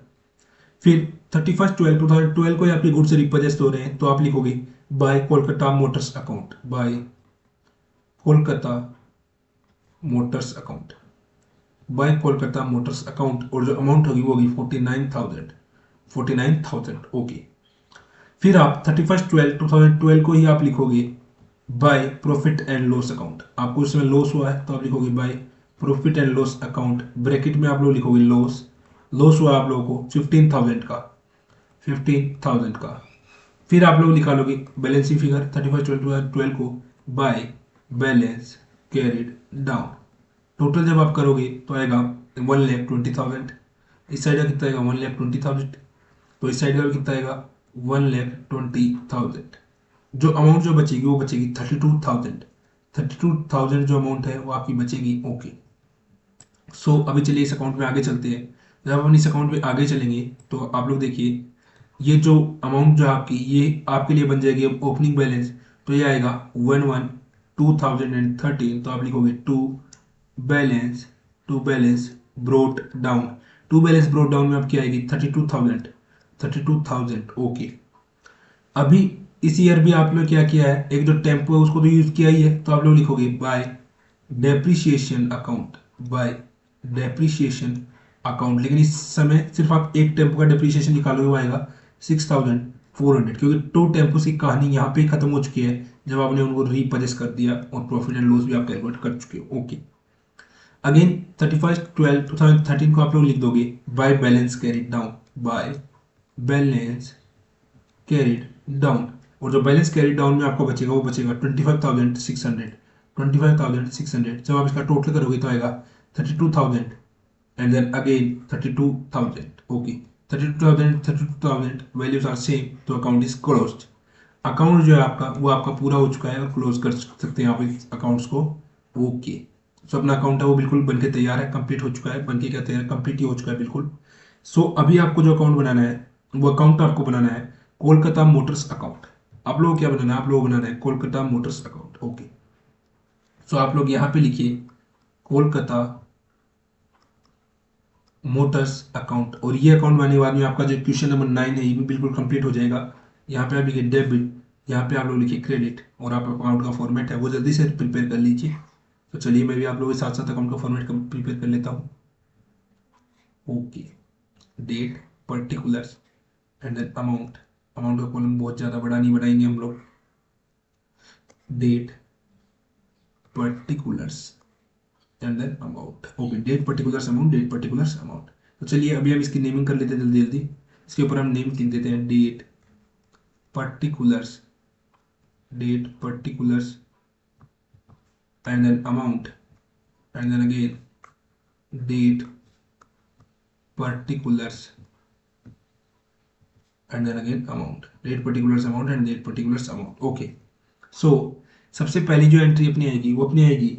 फिर 31/12/2012 को आपके गुड्स रिपर्चेस्ड हो रहे हैं तो आप लिखोगे by Kolkata motors account, by Kolkata motors account, by Kolkata motors account, और जो अमाउंट होगी वो होगी 49,000, 49,000। ओके, फिर आप 31/12/2012 को ही आप लिखोगे bye profit and loss account. आपको इसमें लॉस हुआ है तो आप लिखोगे bye profit and loss account, bracket में आप लोग लिखोगे लॉस, लॉस हुआ आप लोगों को 15,000 का, 15,000 का। फिर आप लोग निकालोगे बैलेंसिंग फिगर 31/12/2012 को by balance carried down. Total जब आप करोगे तो आएगा 1,20,000। इस साइड का कितना आएगा 1,20,000, तो इस साइड का भी कितना आएगा 1,20,000। जो अमाउंट जो बचेगी वो बचेगी 32,000, 32,000 जो अमाउंट है वो आपकी बचेगी। ओके, सो अभी चलिए इस अकाउंट में आगे चलते हैं। जब हम इस अकाउंट में आगे चलेंगे तो आप लोग देखिए ये जो अमाउंट जो आपकी ये आपके लिए बन जाएगी अब ओपनिंग बैलेंस, तो ये आएगा 1/1/2013, तो आप लिखोगे balance to balance brought down. To balance brought down में आपकी आएगी 32,000, 32,000। ओके, अभी इस ईयर भी आप लोग क्या किया है, एक जो टेम्पो है उसको तो यूज किया ही है, तो आप लोग लिखोगे bye depreciation account, bye depreciation account. लेकिन इस समय सिर्फ आप एक टेम्पो का डेप्रिसिएशन निकालोगे वो आएगा 6,400, क्योंकि टू टेम्पोस की कहानी यहाँ पे खत्म हो चुकी है जब आपने उनको रीपर्चेस कर दिया और प्रॉफिट एंड लॉस भी आप कैलकुलेट कर चुके हो। ओके, अगेन 31/12/2013 को आप लोग लिख दोगे by balance carried down, by balance carried down, और जो बैलेंस कैरी डाउन में आपको बचेगा वो बचेगा 25,600, 25,600। जब आप इसका टोटल करोगे तो आएगा 32,000 and then again 32,000। Okay, 32,000, 32,000 values are same, तो अकाउंट इज क्लोज्ड। अकाउंट जो है आपका वो आपका पूरा हो चुका है और क्लोज कर सकते हैं आप इस अकाउंट्स को। ओके, सो अपना अकाउंट है वो बिल्कुल बनके तैयार है, कंप्लीट हो चुका है, बनके क्या तैयार कंप्लीट ही हो चुका है बिल्कुल। सो अभी आपको जो अकाउंट बनाना है वो अकाउंट आपको बनाना है कोलकाता मोटर्स अकाउंट। आप लोग क्या बनाना है, आप लोग बनाना है कोलकाता मोटर्स अकाउंट। ओके, सो आप लोग यहाँ पे लिखिए कोलकाता मोटर्स अकाउंट, और ये अकाउंट बनाने के बाद में आपका जो क्वेश्चन नंबर 9 है ये भी बिल्कुल कंप्लीट हो जाएगा। यहाँ पे आप लिखिए डेबिट, यहाँ पे आप लोग लिखिए क्रेडिट, और आप अकाउंट का फॉर्मेट है वो जल्दी से प्रिपेयर कर लीजिए। तो चलिए मैं भी आप लोगों के साथ साथ अकाउंट का फॉर्मेट प्रिपेयर कर लेता हूँ। Okay, date particulars and then amount, amount का कॉलम बहुत ज़्यादा बड़ा नहीं बनाएंगे हम लोग, date particulars and then amount. Okay, date particulars amount, date particulars amount. तो चलिए अभी हम इसकी नेमिंग कर लेते हैं जल्दी जल्दी। इसके ऊपर हम नेम लिख देते हैं date particulars, date particulars, and then amount, and then again date particulars, and then again amount, date particulars amount and date particulars amount. Okay, so सबसे पहली जो एंट्री अपनी आएगी वो अपनी आएगी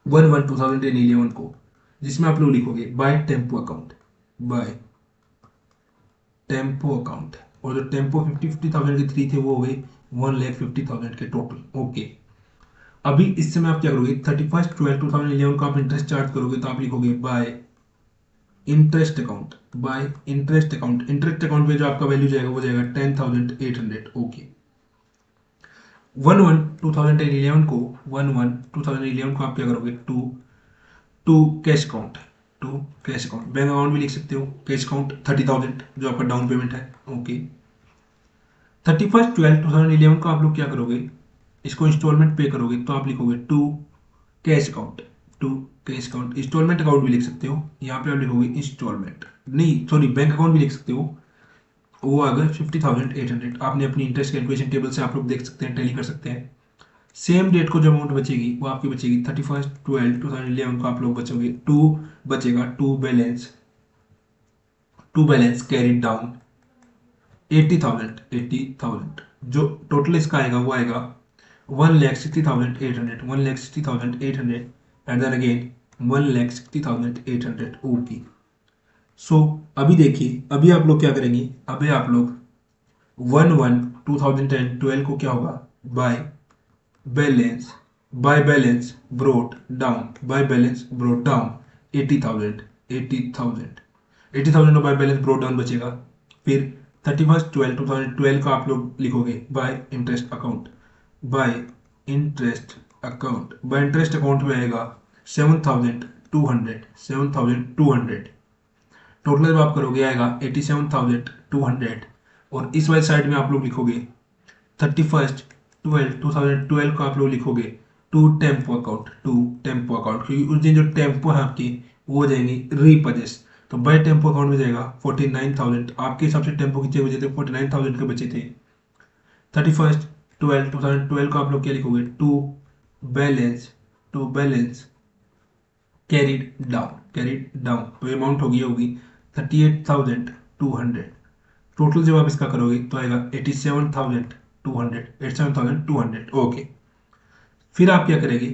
1/1/2011 को, जिसमें आप लोग लिखोगे by tempo account, by tempo account, और जो टेम्पो 50,000 के 3 थे वो हो गए 1,50,000 के टोटल। ओके, अभी इस समय आप क्या करोगे, 31/12/2011 को आप इंटरेस्ट चार्ज करोगे तो आप लिखोगे bye interest account, bye interest account. Interest account में जो आपका वैल्यू जाएगा वो जाएगा 10,800। ओके, 1/1/2011 को 1/1/2011 को आप क्या करोगे, to cash account, to cash account, bank account भी लिख सकते हो, कैश अकाउंट 30,000 जो आपका डाउन पेमेंट है। ओके, 31/12/2011 को आप लोग क्या करोगे, इसको इंस्टॉलमेंट पे करोगे तो आप लिखोगे to cash account, to cash account. Instalment account भी लिख सकते हो, यहाँ पे आप लिखोगे इंस्टॉलमेंट, नहीं सॉरी बैंक अकाउंट भी लिख सकते हो, वो आ गया 50,800। आपने अपनी इंटरेस्ट कैलकुलेशन टेबल से आप लोग देख सकते हैं, टैली कर सकते हैं। सेम डेट को जो अमाउंट बचेगी वो आपकी बचेगी 31/12/2011 को आप लोग बचोगे बचेगा टू बैलेंस कैरिड डाउन 80,000। जो टोटल इसका आएगा वो आएगा 1,60,800, 1,60,800 एंड देन अगेन 1,60,800। ओके, सो अभी देखिए, अभी आप लोग क्या करेंगे, अभी आप लोग 1/1/2012 को क्या होगा, by balance brought down, by balance brought down 80,000 by balance brought down बचेगा। फिर 31/12/2012 को आप लोग लिखोगे bye interest account, bye interest account में आएगा 7,200। टोटल जब आप करोगे आएगा 87,200, और इस वाली साइड में आप लोग लिखोगे 31/12/2012 को आप लोग लिखोगे टू टेम्पो अकाउंट, क्योंकि उस दिन जो टेम्पो है आपकी वो हो जाएंगी रीपजेस, तो बाय टेम्पो अकाउंट में जाएगा 49,000। आपके हिसाब से टेम्पो कितने बचे थे, 49,000 के बचे थे। 31/12/2012 को आप लोग क्या लिखोगे, टू बैलेंस कैरिड डाउन, तो अमाउंट होगी 38,200। टोटल जब आप इसका करोगे तो आएगा 87,200। ओके, फिर आप क्या करेंगे,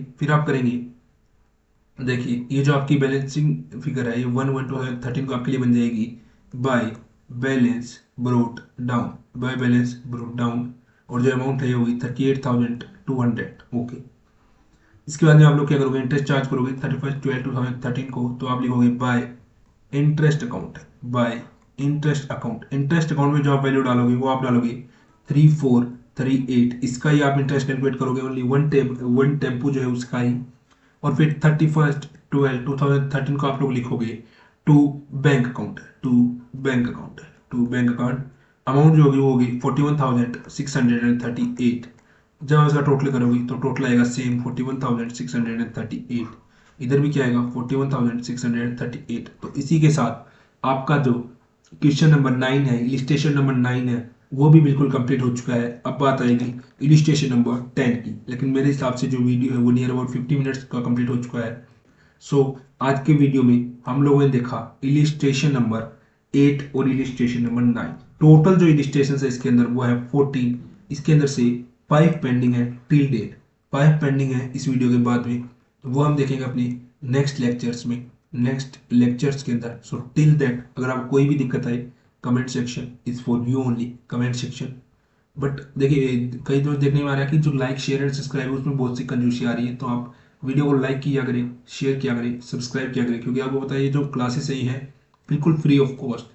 देखिए ये जो आपकी बैलेंसिंग फिगर है ये 1/1/2013 को आपके लिए बन जाएगी बाय बैलेंस ब्रोट डाउन, और जो अमाउंट है ये होगी 38,200। ओके, इसके बाद में आप लोग क्या करोगे, इंटरेस्ट चार्ज करोगे 31/12/2013 को, तो आप लिखोगे बाय इंटरेस्ट अकाउंट में जो आप वैल्यू डालोगे वो आप डालोगे 3438। इसका ही आप इंटरेस्ट कैलकुलेट करोगे, ओनली वन टेम्पो जो है उसका ही। और फिर 31/12/2013 को आप लोग लिखोगे टू बैंक अकाउंट, अमाउंट जो होगी वो होगी 41,638। जब आप इसका टोटल करोगे तो टोटल आएगा सेम 41,638। इधर भी क्या आएगा 41,638। तो इसी के साथ आपका जो क्वेश्चन नंबर 9 है, इलिस्ट्रेशन नंबर 9 है, वो भी बिल्कुल कंप्लीट हो चुका है। अब बात आएगी इलिस्ट्रेशन नंबर 10 की, लेकिन मेरे हिसाब से जो वीडियो है वो नियर अबाउट 50 मिनट्स का कंप्लीट हो चुका है। सो आज के वीडियो में हम लोगों ने देखा इलिस्ट्रेशन नंबर 8 और इलिस्ट्रेशन नंबर 9। टोटल जो इलिस्ट्रेशन है इसके अंदर वो है 14। इसके अंदर से 5 पेंडिंग है टिल डेट, 5 पेंडिंग है इस वीडियो के बाद में, वो हम देखेंगे अपनी नेक्स्ट लेक्चर्स के अंदर। सो टिल दैट अगर आपको कोई भी दिक्कत आए, comment section is for you only, comment section. But देखिए कई दोस्त देखने में आ रहा है कि जो लाइक शेयर एंड सब्सक्राइब है उसमें बहुत सी कंजूसी आ रही है, तो आप वीडियो को लाइक किया करें, शेयर किया करें, सब्सक्राइब किया करें, क्योंकि आपको पता है ये जो क्लासेस है ये है बिल्कुल फ्री ऑफ कॉस्ट।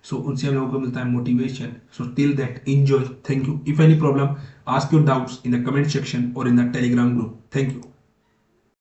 सो उनसे हम लोगों को मिलता है motivation. So till that enjoy, thank you. If any problem ask your doubts in the comment section और in the Telegram group. Thank you.